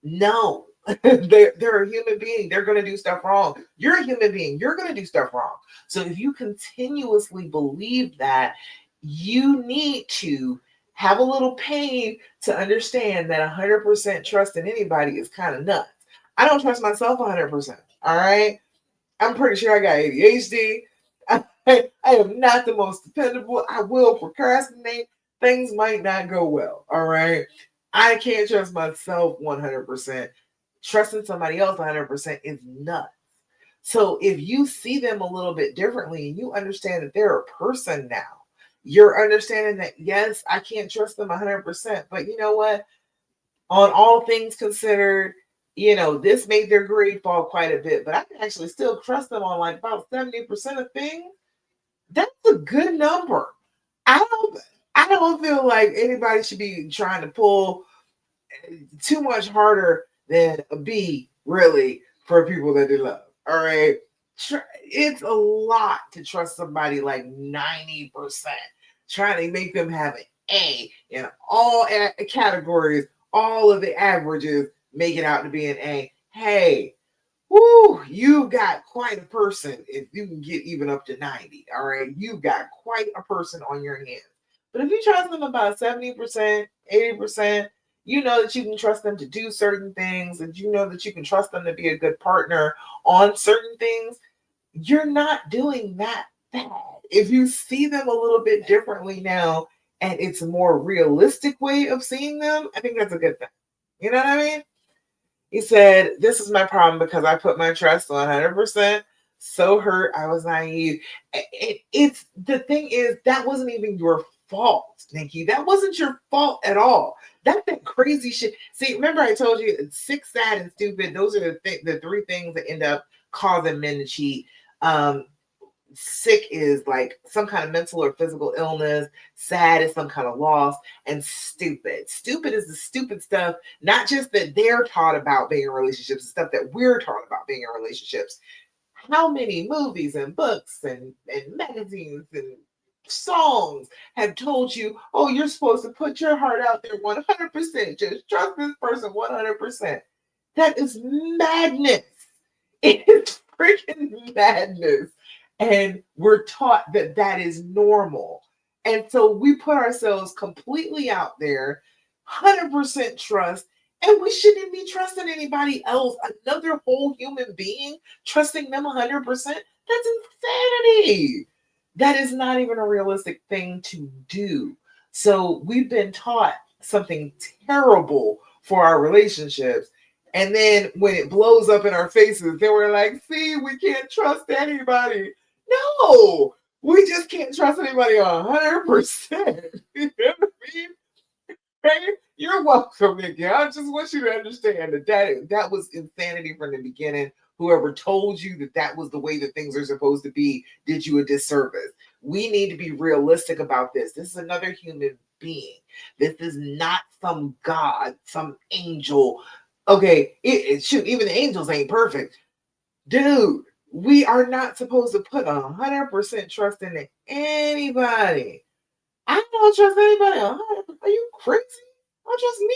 No, they're a human being. They're going to do stuff wrong. You're a human being. You're going to do stuff wrong. So if you continuously believe that, you need to have a little pain to understand that 100% trust in anybody is kind of nuts. I don't trust myself 100%. All right. I'm pretty sure I got ADHD. I am not the most dependable. I will procrastinate. Things might not go well. All right. I can't trust myself 100%. Trusting somebody else 100% is nuts. So if you see them a little bit differently and you understand that they're a person now, you're understanding that, yes, I can't trust them 100%. But you know what? On all things considered, this made their grade fall quite a bit, but I can actually still trust them on like about 70% of things. That's a good number. I don't I don't feel like anybody should be trying to pull too much harder than a B, really, for people that they love. All right. It's a lot to trust somebody like 90%, trying to make them have an A in all categories, all of the averages make it out to be an A. Hey, whoo, you got quite a person if you can get even up to 90. All right. You got quite a person on your hands. But if you trust them about 70%, 80%, you know that you can trust them to do certain things, and you know that you can trust them to be a good partner on certain things, you're not doing that bad. If you see them a little bit differently now and it's a more realistic way of seeing them, I think that's a good thing. You know what I mean? He said, this is my problem because I put my trust 100%. So hurt. I was naive. It's the thing is, that wasn't even your fault, Nikki. That wasn't your fault at all. That's that crazy shit. See, remember I told you sick, sad, and stupid. Those are the three things that end up causing men to cheat. Um, Sick is like some kind of mental or physical illness. Sad is some kind of loss. And stupid is the stupid stuff, not just that they're taught about being in relationships, the stuff that we're taught about being in relationships. How many movies and books and magazines and songs have told you, oh, you're supposed to put your heart out there 100%, just trust this person 100%? That is madness. It is freaking madness. And we're taught that that is normal. And so we put ourselves completely out there, 100% trust, and we shouldn't be trusting anybody else, another whole human being, trusting them 100%. That's insanity. That is not even a realistic thing to do. So we've been taught something terrible for our relationships, and then when it blows up in our faces, then we're like, see, we can't trust anybody. No, We just can't trust anybody 100%. You know what I mean? Hey, you're welcome, Nikki. I just want you to understand that was insanity from the beginning. Whoever told you that that was the way that things are supposed to be did you a disservice. We need to be realistic about this. This is another human being. This is not some god, some angel. Okay, shoot, even the angels ain't perfect. Dude, we are not supposed to put 100% trust into anybody. I don't trust anybody. Are you crazy? I trust me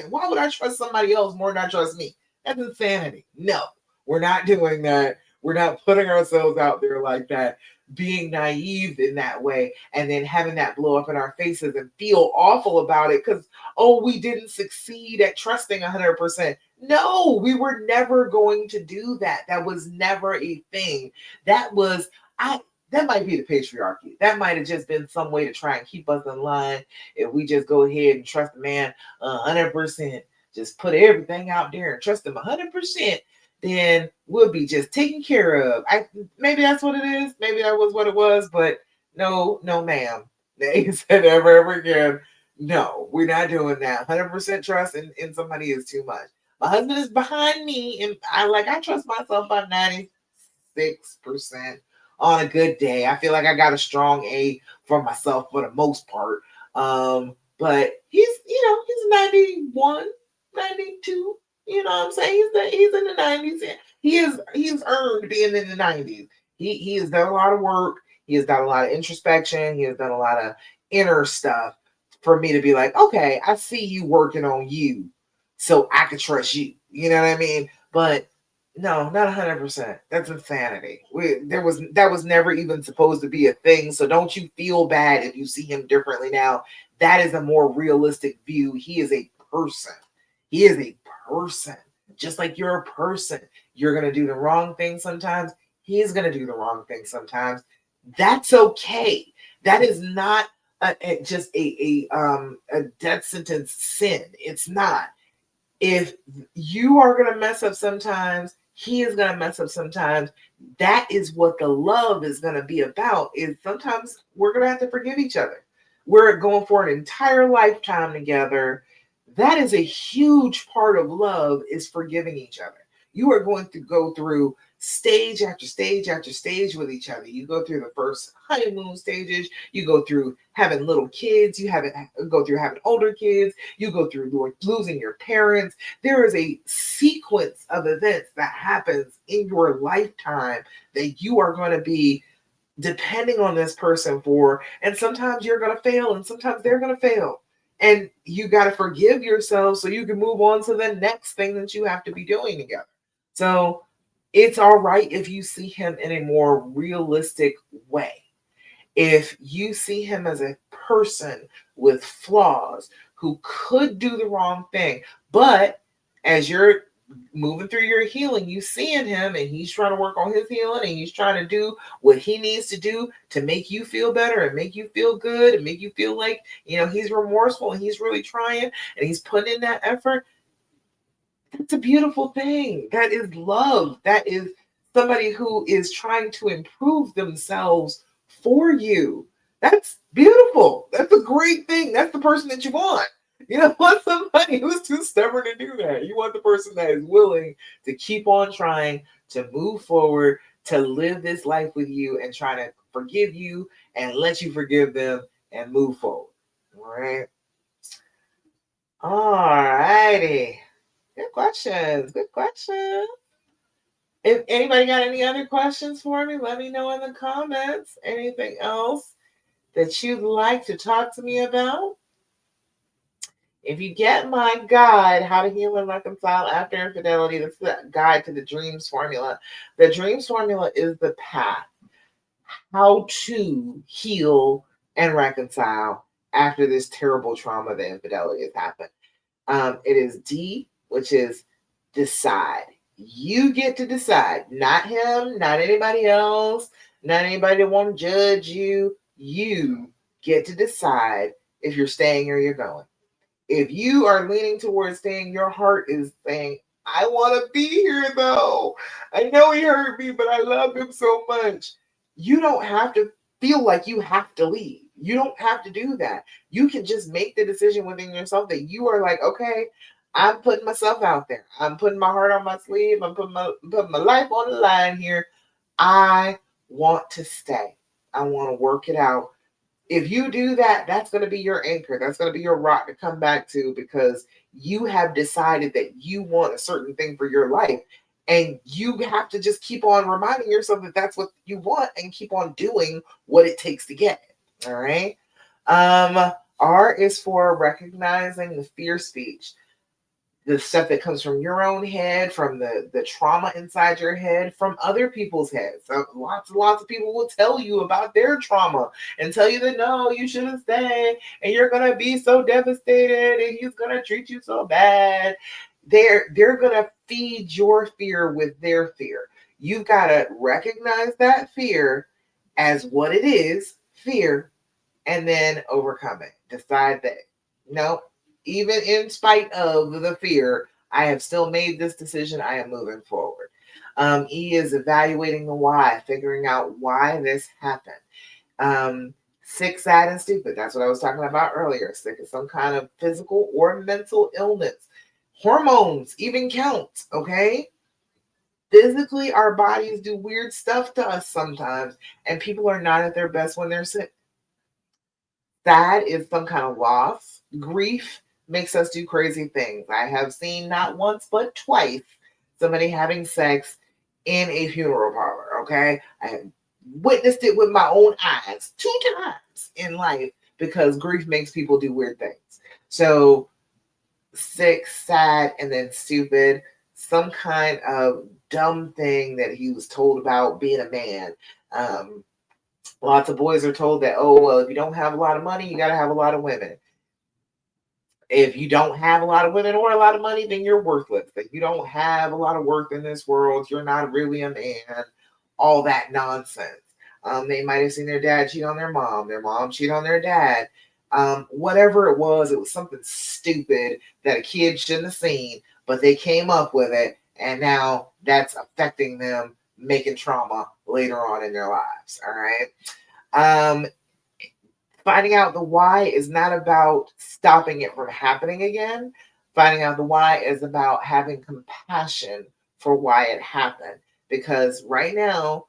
100%. Why would I trust somebody else more than I trust me? That's insanity. No, we're not doing that. We're not putting ourselves out there like that, being naive in that way, and then having that blow up in our faces and feel awful about it because, oh, we didn't succeed at trusting 100%. No, we were never going to do that. That was never a thing. That was, I, that might be the patriarchy. That might have just been some way to try and keep us in line. If we just go ahead and trust the man 100%, just put everything out there and trust him 100%, then we'll be just taken care of. Maybe that's what it is. Maybe that was what it was. But no, no, ma'am. They said ever again. No, we're not doing that. 100% trust in somebody is too much. My husband is behind me, and I trust myself by 96% on a good day. I feel like I got a strong A for myself for the most part. But he's 91, 92. You know what I'm saying? He's in the 90s. He's earned being in the 90s. He has done a lot of work. He has done a lot of introspection. He has done a lot of inner stuff for me to be like, okay, I see you working on you, so I can trust you. You know what I mean? But no, not 100%. That's insanity. That was never even supposed to be a thing. So don't you feel bad if you see him differently now. That is a more realistic view. He is a person. He is a person. Just like you're a person. You're gonna do the wrong thing sometimes. He's gonna do the wrong thing sometimes. That's okay. That is not just a death sentence sin. It's not. If you are going to mess up sometimes, he is going to mess up sometimes. That is what the love is going to be about. Is sometimes we're going to have to forgive each other. We're going for an entire lifetime together. That is a huge part of love, is forgiving each other. You are going to go through stage after stage after stage with each other. You go through the first honeymoon stages, you go through having little kids, go through having older kids, you go through losing your parents. There is a sequence of events that happens in your lifetime that you are going to be depending on this person for. And sometimes you're going to fail, and sometimes they're going to fail. And you got to forgive yourself so you can move on to the next thing that you have to be doing together. So it's all right if you see him in a more realistic way. If you see him as a person with flaws who could do the wrong thing, but as you're moving through your healing, you seeing him and he's trying to work on his healing and he's trying to do what he needs to do to make you feel better and make you feel good and make you feel like, he's remorseful and he's really trying and he's putting in that effort. That's a beautiful thing. That is love. That is somebody who is trying to improve themselves for you. That's beautiful. That's a great thing. That's the person that you want. You don't want somebody who's too stubborn to do that. You want the person that is willing to keep on trying to move forward, to live this life with you and try to forgive you and let you forgive them and move forward. All right. All righty. Good questions. Good questions. If anybody got any other questions for me, let me know in the comments. Anything else that you'd like to talk to me about? If you get my guide, How to Heal and Reconcile After Infidelity, that's the guide to the Dreams Formula. The Dreams Formula is the path how to heal and reconcile after this terrible trauma that infidelity has happened. It is D, which is decide. You get to decide, not him, not anybody else, not anybody that want to judge you. You get to decide if you're staying or you're going. If you are leaning towards staying, your heart is saying, I want to be here though. I know he hurt me, but I love him so much. You don't have to. feel like you have to leave. You don't have to do that. You can just make the decision within yourself that you are like, okay, I'm putting myself out there. I'm putting my heart on my sleeve. I'm putting my life on the line here. I want to stay. I want to work it out. If you do that, that's going to be your anchor. That's going to be your rock to come back to, because you have decided that you want a certain thing for your life. And you have to just keep on reminding yourself that that's what you want and keep on doing what it takes to get it. All right. R is for recognizing the fear speech, the stuff that comes from your own head, from the trauma inside your head, from other people's heads. So lots and lots of people will tell you about their trauma and tell you that no, you shouldn't stay, and you're gonna be so devastated, and he's gonna treat you so bad. They're gonna feed your fear with their fear. You've got to recognize that fear as what it is, fear, and then overcome it. Decide that no, even in spite of the fear, I have still made this decision. I am moving forward. E is evaluating the why, figuring out why this happened. Sick, sad, and stupid. That's what I was talking about earlier. Sick is some kind of physical or mental illness. Hormones even count, okay? Physically, our bodies do weird stuff to us sometimes, and people are not at their best when they're sick. Sad is some kind of loss. Grief makes us do crazy things. I have seen not once but twice somebody having sex in a funeral parlor. Okay, I have witnessed it with my own eyes 2 times in life, because grief makes people do weird things. So sick, sad, and then stupid. Some kind of dumb thing that he was told about being a man. Um, Lots of boys are told that, oh, well, if you don't have a lot of money, you got to have a lot of women. If you don't have a lot of women or a lot of money, then you're worthless. If you don't have a lot of worth in this world, you're not really a man. All that nonsense. They might have seen their dad cheat on their mom cheat on their dad. Whatever it was something stupid that a kid shouldn't have seen, but they came up with it, and now that's affecting them, making trauma later on in their lives. All right. Um, Finding out the why is not about stopping it from happening again. Finding out the why is about having compassion for why it happened. Because right now,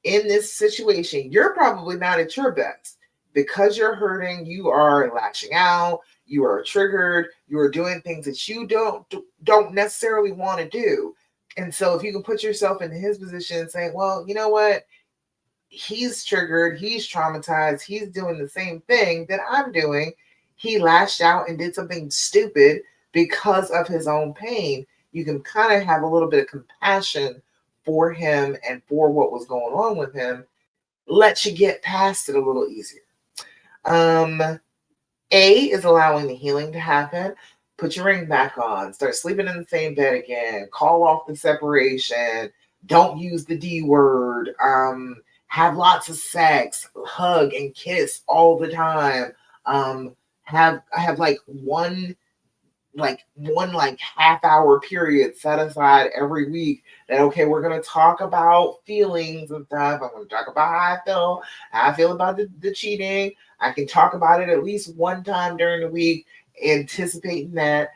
in this situation, you're probably not at your best. Because you're hurting, you are lashing out, you are triggered, you are doing things that you don't necessarily want to do. And so if you can put yourself in his position and say, well, you know what? He's triggered, he's traumatized, he's doing the same thing that I'm doing. He lashed out and did something stupid because of his own pain. You can kind of have a little bit of compassion for him and for what was going on with him, lets you get past it a little easier. Um, A is allowing the healing to happen. Put your ring back on. Start sleeping in the same bed again. Call off the separation. Don't use the D word. Have lots of sex. Hug and kiss all the time. Have like one half hour period set aside every week that, okay, we're going to talk about feelings and stuff. I'm going to talk about how I feel about the cheating. I can talk about it at least one time during the week, anticipating that.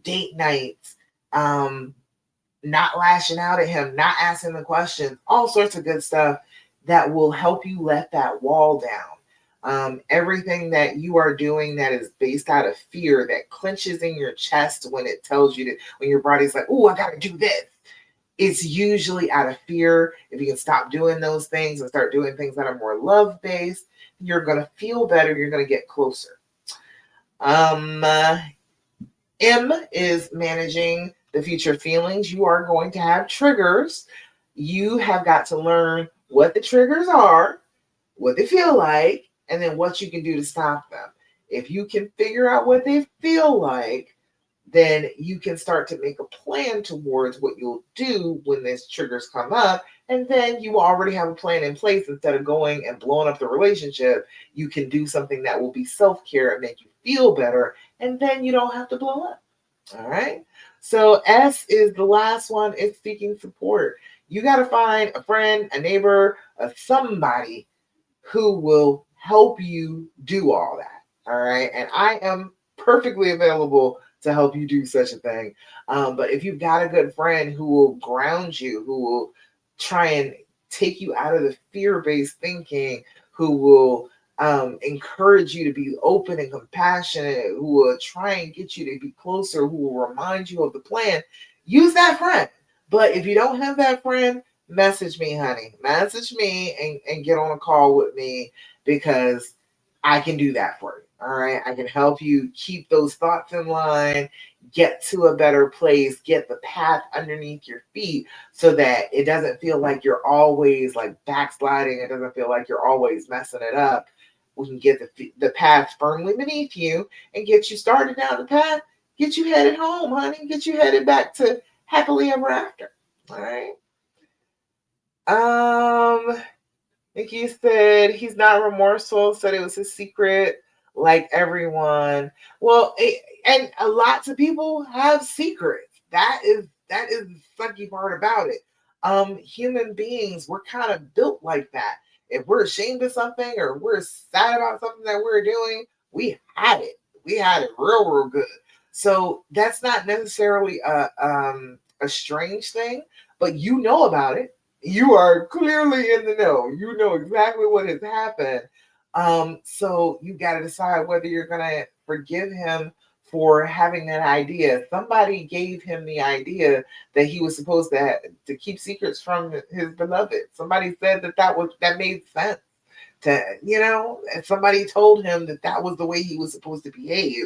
Date nights, not lashing out at him, not asking the questions, all sorts of good stuff that will help you let that wall down. Everything that you are doing that is based out of fear, that clenches in your chest when it tells you that, when your body's like, oh, I got to do this. It's usually out of fear. If you can stop doing those things and start doing things that are more love based, you're going to feel better. You're going to get closer. Um, uh, M is managing the future feelings. You are going to have triggers. You have got to learn what the triggers are, what they feel like, and then what you can do to stop them. If you can figure out what they feel like, then you can start to make a plan towards what you'll do when these triggers come up. And then you already have a plan in place. Instead of going and blowing up the relationship, you can do something that will be self-care and make you feel better. And then you don't have to blow up. All right. So S is the last one. It's seeking support. You got to find a friend, a neighbor, somebody who will help you do all that. All right. And I am perfectly available to help you do such a thing. But if you've got a good friend who will ground you, who will try and take you out of the fear based thinking, who will encourage you to be open and compassionate, who will try and get you to be closer, who will remind you of the plan, use that friend. But if you don't have that friend, message me, honey. Message me and get on a call with me because I can do that for you. All right. I can help you keep those thoughts in line, get to a better place, get the path underneath your feet so that it doesn't feel like you're always like backsliding. It doesn't feel like you're always messing it up. We can get the path firmly beneath you and get you started down the path, get you headed home, honey, get you headed back to happily ever after. All right. Nikki said he's not remorseful, said it was his secret, like everyone. Well, and lots of people have secrets. That is the sucky part about it. Human beings, we're kind of built like that. If we're ashamed of something or we're sad about something that we're doing, we had it. We had it real good. So that's not necessarily a strange thing, but you know about it. You are clearly in the know. You know exactly what has happened. So you got to decide whether you're going to forgive him for having that idea. Somebody gave him the idea that he was supposed to keep secrets from his beloved. Somebody said that made sense to, and somebody told him that that was the way he was supposed to behave.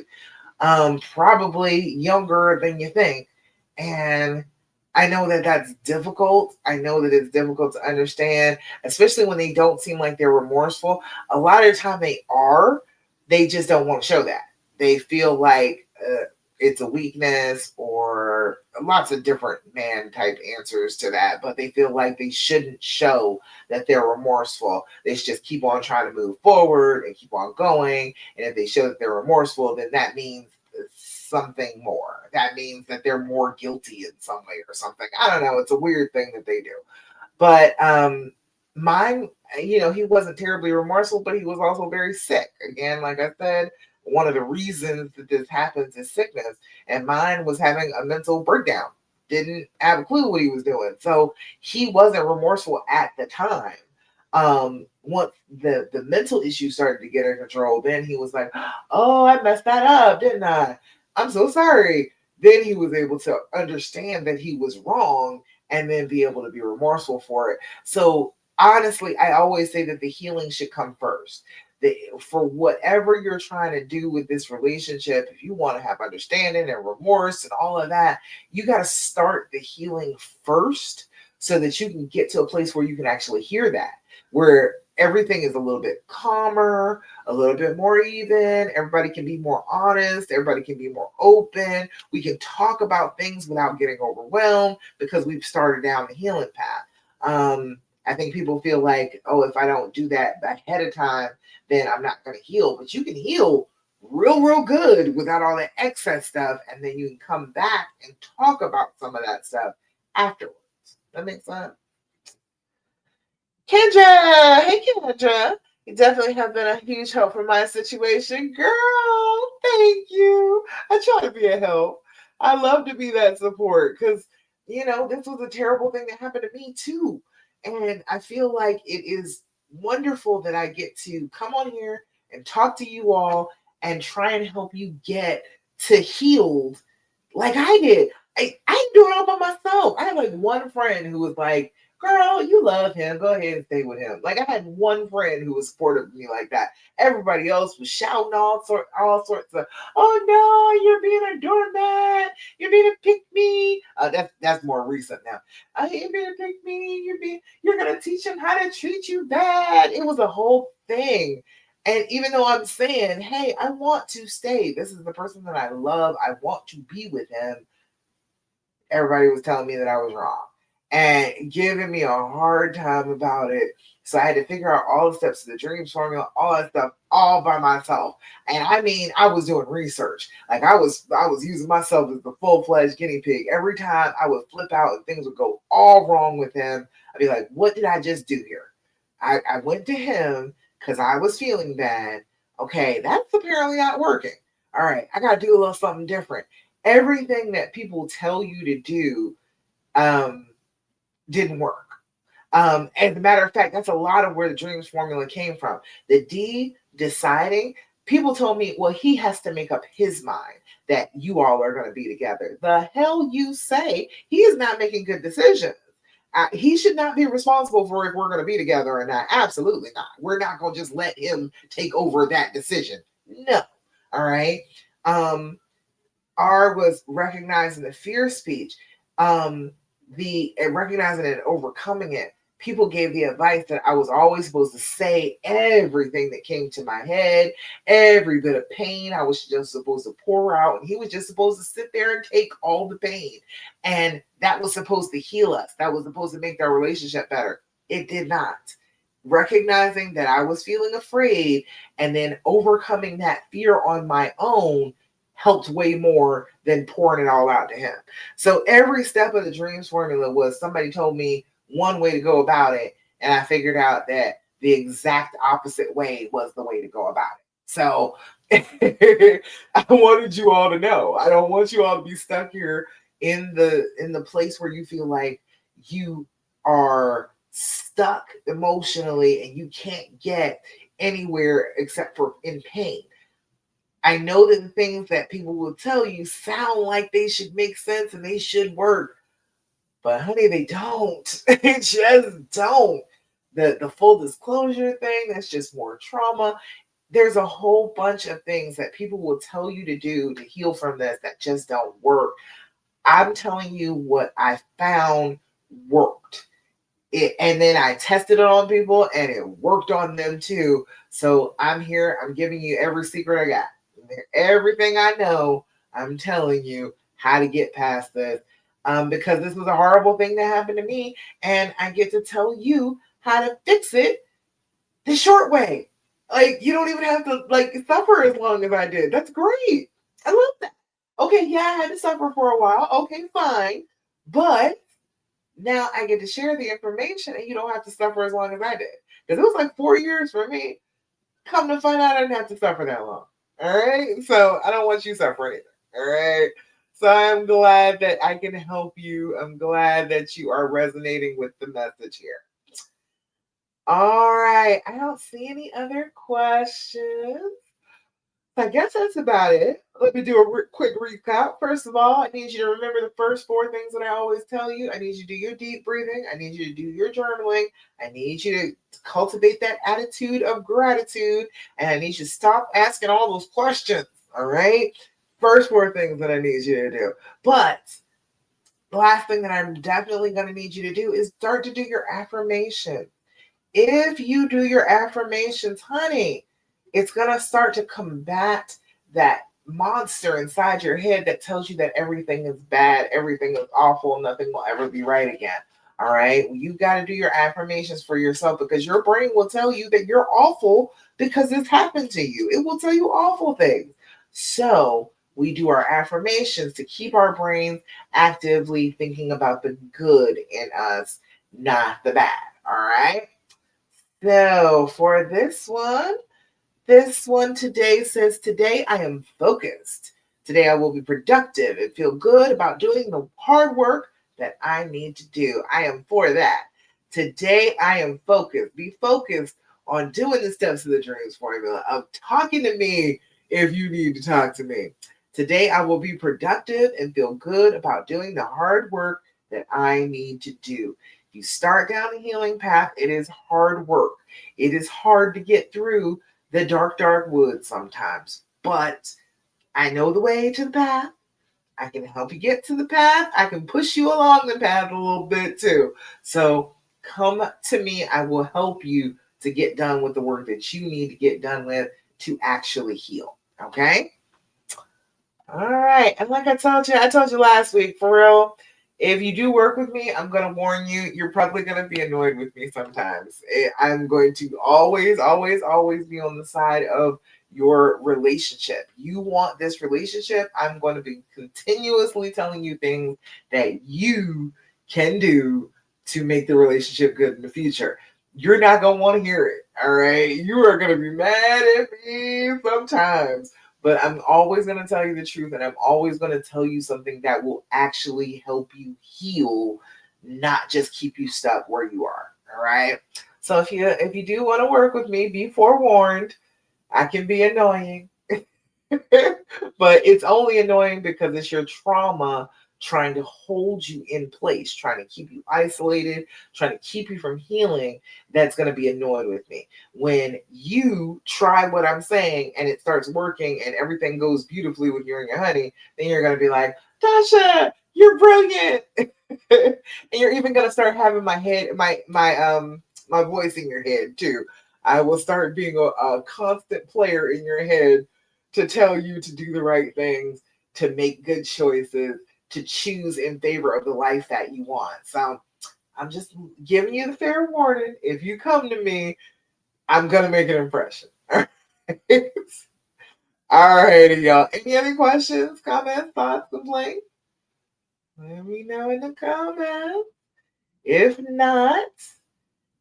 Probably younger than you think. And I know that that's difficult. I know that it's difficult to understand, especially when they don't seem like they're remorseful. A lot of the time they are, they just don't want to show that. They feel like it's a weakness or lots of different man type answers to that, but they feel like they shouldn't show that they're remorseful. They should just keep on trying to move forward and keep on going. And if they show that they're remorseful, then that means something more. That means that they're more guilty in some way or something. I don't know. It's a weird thing that they do. But mine, he wasn't terribly remorseful, but he was also very sick. Again, like I said, one of the reasons that this happens is sickness. And mine was having a mental breakdown. Didn't have a clue what he was doing. So he wasn't remorseful at the time. Once the mental issue started to get in control, then he was like, "Oh, I messed that up, didn't I? I'm so sorry." Then he was able to understand that he was wrong and then be able to be remorseful for it. So honestly, I always say that the healing should come first. For whatever you're trying to do with this relationship, if you want to have understanding and remorse and all of that, you got to start the healing first so that you can get to a place where you can actually hear that, where everything is a little bit calmer, a little bit more even. Everybody can be more honest. Everybody can be more open. We can talk about things without getting overwhelmed because we've started down the healing path. I think people feel like, oh, if I don't do that ahead of time, then I'm not going to heal. But you can heal real good without all that excess stuff. And then you can come back and talk about some of that stuff afterwards. That makes sense. Kendra, hey Kendra, you definitely have been a huge help for my situation, girl. Thank you. I try to be a help. I love to be that support because this was a terrible thing that happened to me too, and I feel like it is wonderful that I get to come on here and talk to you all and try and help you get to healed like I did. I didn't do it all by myself. I had like one friend who was like, "Girl, you love him. Go ahead and stay with him." Like I had one friend who was supportive of me like that. Everybody else was shouting all sorts of, "Oh no, you're being a doormat. You're being a pick me." That's more recent now. You're being a pick me. You're gonna teach him how to treat you bad. It was a whole thing. And even though I'm saying, "Hey, I want to stay. This is the person that I love. I want to be with him," everybody was telling me that I was wrong and giving me a hard time about it. So I had to figure out all the steps to the dreams formula, all that stuff, all by myself. And I mean, I was doing research. Like I was using myself as the full-fledged guinea pig. Every time I would flip out and things would go all wrong with him, I'd be like, "What did I just do here?" I went to him because I was feeling bad. Okay, that's apparently not working. All right, I got to do a little something different. Everything that people tell you to do um, didn't work. As a matter of fact, that's a lot of where the dreams formula came from. The D deciding, people told me, well, he has to make up his mind that you all are going to be together. The hell you say? He is not making good decisions. He should not be responsible for if we're going to be together or not. Absolutely not. We're not going to just let him take over that decision. No. All right. Um, R was recognizing the fear speech, the and recognizing it and overcoming it. People gave the advice that I was always supposed to say everything that came to my head, every bit of pain I was just supposed to pour out, and he was just supposed to sit there and take all the pain. And that was supposed to heal us. That was supposed to make our relationship better. It did not. Recognizing that I was feeling afraid and then overcoming that fear on my own helped way more than pouring it all out to him. So every step of the dreams formula was somebody told me one way to go about it, and I figured out that the exact opposite way was the way to go about it. So I wanted you all to know. I don't want you all to be stuck here in the place where you feel like you are stuck emotionally and you can't get anywhere except for in pain. I know that the things that people will tell you sound like they should make sense and they should work, but honey, they don't. They just don't. The full disclosure thing, that's just more trauma. There's a whole bunch of things that people will tell you to do to heal from this that just don't work. I'm telling you what I found worked. And then I tested it on people and it worked on them too. So I'm here, I'm giving you every secret I got. Everything I know, I'm telling you how to get past this. Because this was a horrible thing that happened to me, and I get to tell you how to fix it the short way. Like you don't even have to like suffer as long as I did. That's great. I love that. Okay, yeah, I had to suffer for a while. Okay, fine. But now I get to share the information and you don't have to suffer as long as I did. Because it was like 4 years for me. Come to find out I didn't have to suffer that long. All right. So I don't want you suffering either. All right. So I'm glad that I can help you. I'm glad that you are resonating with the message here. All right. I don't see any other questions. I guess that's about it. Let me do a quick recap. First of all, I need you to remember the first four things that I always tell you. I need you to do your deep breathing. I need you to do your journaling. I need you to cultivate that attitude of gratitude. And I need you to stop asking all those questions. All right. First four things that I need you to do. But the last thing that I'm definitely going to need you to do is start to do your affirmation. If you do your affirmations, honey, it's going to start to combat that monster inside your head that tells you that everything is bad, everything is awful, nothing will ever be right again. All right. You got to do your affirmations for yourself because your brain will tell you that you're awful because this happened to you. It will tell you awful things. So we do our affirmations to keep our brains actively thinking about the good in us, not the bad. All right. So for this one today says, today I am focused. Today I will be productive and feel good about doing the hard work that I need to do. I am for that. Today I am focused. Be focused on doing the steps of the dreams formula, of talking to me if you need to talk to me. Today I will be productive and feel good about doing the hard work that I need to do. You start down the healing path, it is hard work. It is hard to get through the dark, dark woods sometimes, but I know the way to the path. I can help you get to the path. I can push you along the path a little bit too. So come to me. I will help you to get done with the work that you need to get done with to actually heal. Okay? All right. And like I told you last week, for real, if you do work with me, I'm going to warn you, you're probably going to be annoyed with me sometimes. I'm going to always, always, always be on the side of your relationship. You want this relationship, I'm going to be continuously telling you things that you can do to make the relationship good in the future. you're not gonna want to hear it. All right, you are gonna be mad at me sometimes, but I'm always gonna tell you the truth, and I'm always gonna tell you something that will actually help you heal, not just keep you stuck where you are. All right. So if you do want to work with me, be forewarned. I can be annoying. But it's only annoying because it's your trauma trying to hold you in place, trying to keep you isolated, trying to keep you from healing. That's going to be annoyed with me. When you try what I'm saying and it starts working and everything goes beautifully with you and your honey, then you're going to be like, Tasha, you're brilliant. And you're even going to start having my voice in your head too. I will start being a constant player in your head to tell you to do the right things, to make good choices, to choose in favor of the life that you want. So I'm just giving you the fair warning. If you come to me, I'm gonna make an impression. All right. All righty, y'all. Any other questions, comments, thoughts, complaints? Let me know in the comments. If not,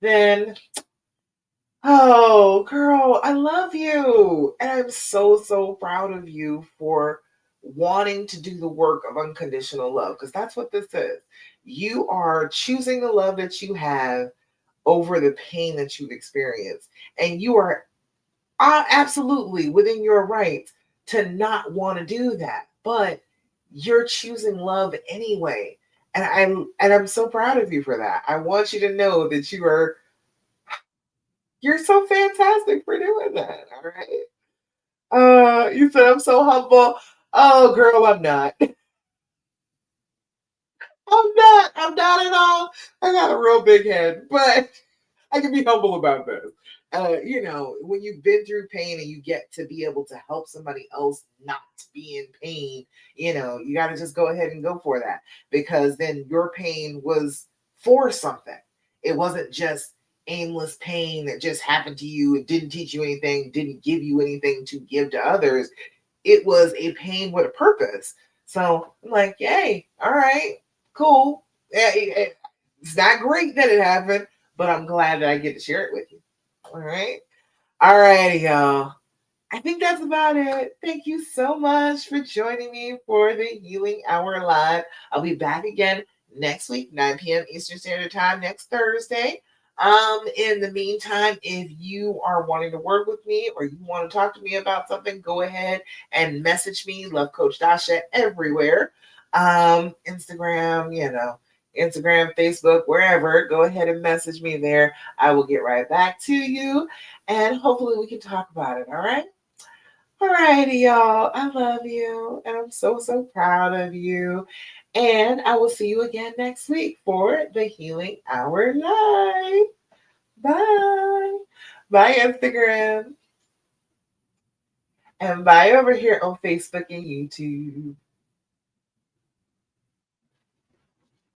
then oh, girl, I love you. And I'm so, so proud of you for wanting to do the work of unconditional love because that's what this is. You are choosing the love that you have over the pain that you've experienced. And you are absolutely within your rights to not want to do that. But you're choosing love anyway. And I'm so proud of you for that. I want you to know that you're so fantastic for doing that. All right. You said I'm so humble. Oh, girl, I'm not. I'm not. I'm not at all. I got a real big head, but I can be humble about this. When you've been through pain and you get to be able to help somebody else not be in pain, you got to just go ahead and go for that because then your pain was for something. It wasn't just aimless pain that just happened to you. It didn't teach you anything, didn't give you anything to give to others. It was a pain with a purpose. So I'm like, yay, all right, cool. It's not great that it happened, but I'm glad that I get to share it with you. All right. All righty, y'all. I think that's about it. Thank you so much for joining me for the Healing Hour Live. I'll be back again next week, 9 p.m. Eastern Standard Time, next Thursday. In the meantime, if you are wanting to work with me or you want to talk to me about something, go ahead and message me, Love Coach Dasha, everywhere. Instagram, Instagram, Facebook, wherever. Go ahead and message me there. I will get right back to you and hopefully we can talk about it. All right. All righty, y'all. I love you and I'm so, so proud of you. And I will see you again next week for the Healing Hour Live. Bye. Bye, Instagram. And bye over here on Facebook and YouTube.